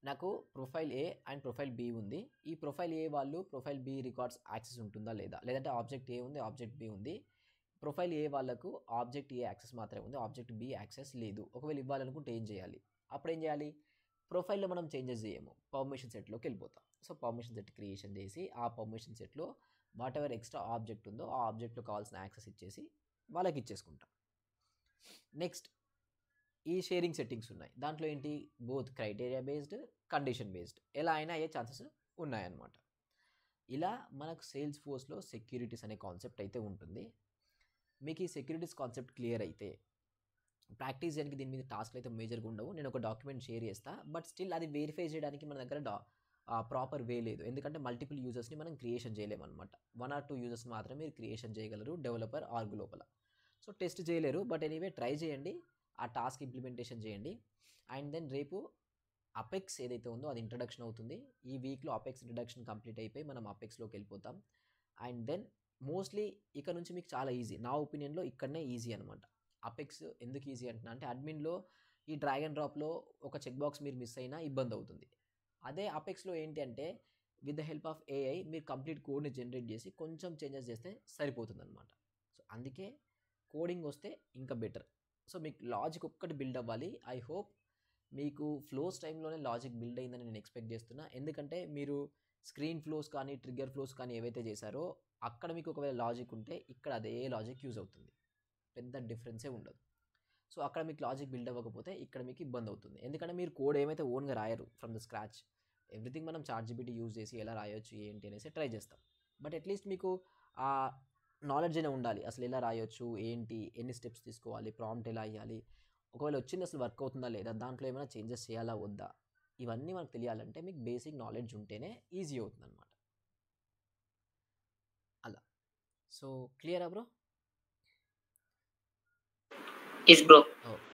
నాకు profile A and profile B ఉంది, ఈ ప్రొఫైల్ ఏ వాళ్ళు ప్రొఫైల్ బి రికార్డ్స్ యాక్సెస్ ఉంటుందా లేదా, లేదంటే ఆబ్జెక్ట్ ఏ ఉంది ఆబ్జెక్ట్ బి ఉంది, ప్రొఫైల్ ఏ వాళ్ళకు ఆబ్జెక్ట్ ఏ యాక్సెస్ మాత్రమే ఉంది, ఆబ్జెక్ట్ బి యాక్సెస్ లేదు, ఒకవేళ ఇవ్వాలనుకుంటే ఏం చేయాలి. అప్పుడు ఏం చేయాలి, ప్రొఫైల్లో మనం చేంజెస్ చేయము, పర్మిషన్ సెట్లోకి వెళ్ళిపోతాం. సో పర్మిషన్ సెట్ క్రియేషన్ చేసి ఆ పర్మిషన్ సెట్లో వాట్ ఎవర్ ఎక్స్ట్రా ఆబ్జెక్ట్ ఉందో ఆ ఆబ్జెక్ట్లో కావాల్సిన యాక్సెస్ ఇచ్చేసి వాళ్ళకి ఇచ్చేసుకుంటాం. నెక్స్ట్ ఈ షేరింగ్ సెట్టింగ్స్ ఉన్నాయి, దాంట్లో ఏంటి, both criteria based, condition based, ఎలా అయినా అయ్యే ఛాన్సెస్ ఉన్నాయన్నమాట. ఇలా మనకు సేల్స్ ఫోర్స్లో సెక్యూరిటీస్ అనే కాన్సెప్ట్ అయితే ఉంటుంది. మీకు ఈ సెక్యూరిటీస్ కాన్సెప్ట్ క్లియర్ అయితే ప్రాక్టీస్ చేయడానికి దీని మీద టాస్క్లు అయితే మేజర్గా ఉండవు. నేను ఒక డాక్యుమెంట్ షేర్ చేస్తా, బట్ స్టిల్ అది వెరిఫై చేయడానికి మన దగ్గర ప్రాపర్ వే లేదు, ఎందుకంటే మల్టిపుల్ యూజర్స్ని మనం క్రియేషన్ చేయలేమన్నమాట. 1 or 2 యూజర్స్ మాత్రమే మీరు క్రియేషన్ చేయగలరు డెవలపర్ ఆర్గ్ లోపల. సో టెస్ట్ చేయలేరు, బట్ ఎనీవే ట్రై చేయండి, ఆ టాస్క్ ఇంప్లిమెంటేషన్ చేయండి. అండ్ దెన్ రేపు అపెక్స్ ఏదైతే ఉందో అది ఇంట్రడక్షన్ అవుతుంది. ఈ వీక్లో అపెక్స్ ఇంట్రడక్షన్ కంప్లీట్ అయిపోయి మనం అపెక్స్లోకి వెళ్ళిపోతాం. అండ్ దెన్ మోస్ట్లీ ఇక్కడ నుంచి మీకు చాలా ఈజీ, నా ఒపీనియన్లో ఇక్కడనే ఈజీ అనమాట. అపెక్స్ ఎందుకు ఈజీ అంటున్నా అంటే, అడ్మిన్లో ఈ డ్రాగ్ అండ్ డ్రాప్లో ఒక చెక్ బాక్స్ మీరు మిస్ అయినా ఇబ్బంది అవుతుంది. అదే అపెక్స్లో ఏంటి అంటే, with the help of AI మీరు కంప్లీట్ కోడ్ని జనరేట్ చేసి కొంచెం చేంజెస్ చేస్తే సరిపోతుంది అనమాట. సో అందుకే కోడింగ్ వస్తే ఇంకా బెటర్. సో మీకు లాజిక్ ఒక్కటి బిల్డ్ అవ్వాలి. ఐ హోప్ మీకు ఫ్లోస్ టైంలోనే లాజిక్ బిల్డ్ అయిందని నేను ఎక్స్పెక్ట్ చేస్తున్నా, ఎందుకంటే మీరు స్క్రీన్ ఫ్లోస్ కానీ ట్రిగ్గర్ ఫ్లోస్ కానీ ఏవైతే చేశారో అక్కడ మీకు ఒకవేళ లాజిక్ ఉంటే ఇక్కడ అదే లాజిక్ యూజ్ అవుతుంది, పెద్ద డిఫరెన్సే ఉండదు. సో అక్కడ మీకు లాజిక్ బిల్డ్ అవ్వకపోతే ఇక్కడ మీకు ఇబ్బంది అవుతుంది, ఎందుకంటే మీరు కోడ్ ఏమైతే ఓన్గా రాయరు ఫ్రమ్ ద స్క్రాచ్, ఎవ్రీథింగ్ మనం చాట్‌జీపీటీ యూజ్ చేసి ఎలా రాయొచ్చు ఏంటి అనేసి ట్రై చేస్తాం. బట్ అట్లీస్ట్ మీకు ఆ నాలెడ్జ్ అయినా ఉండాలి, అసలు ఎలా రాయొచ్చు ఏంటి, ఎన్ని స్టెప్స్ తీసుకోవాలి, ప్రాంప్ట్ ఎలా ఇవ్వాలి, ఒకవేళ వచ్చింది అసలు వర్క్ అవుతుందా లేదా, దాంట్లో ఏమైనా చేంజెస్ చేయాలా వద్దా, ఇవన్నీ మనకు తెలియాలంటే మీకు బేసిక్ నాలెడ్జ్ ఉంటేనే ఈజీ అవుతుంది అనమాట. అలా. సో క్లియరా బ్రో? Yes, bro. ఓకే.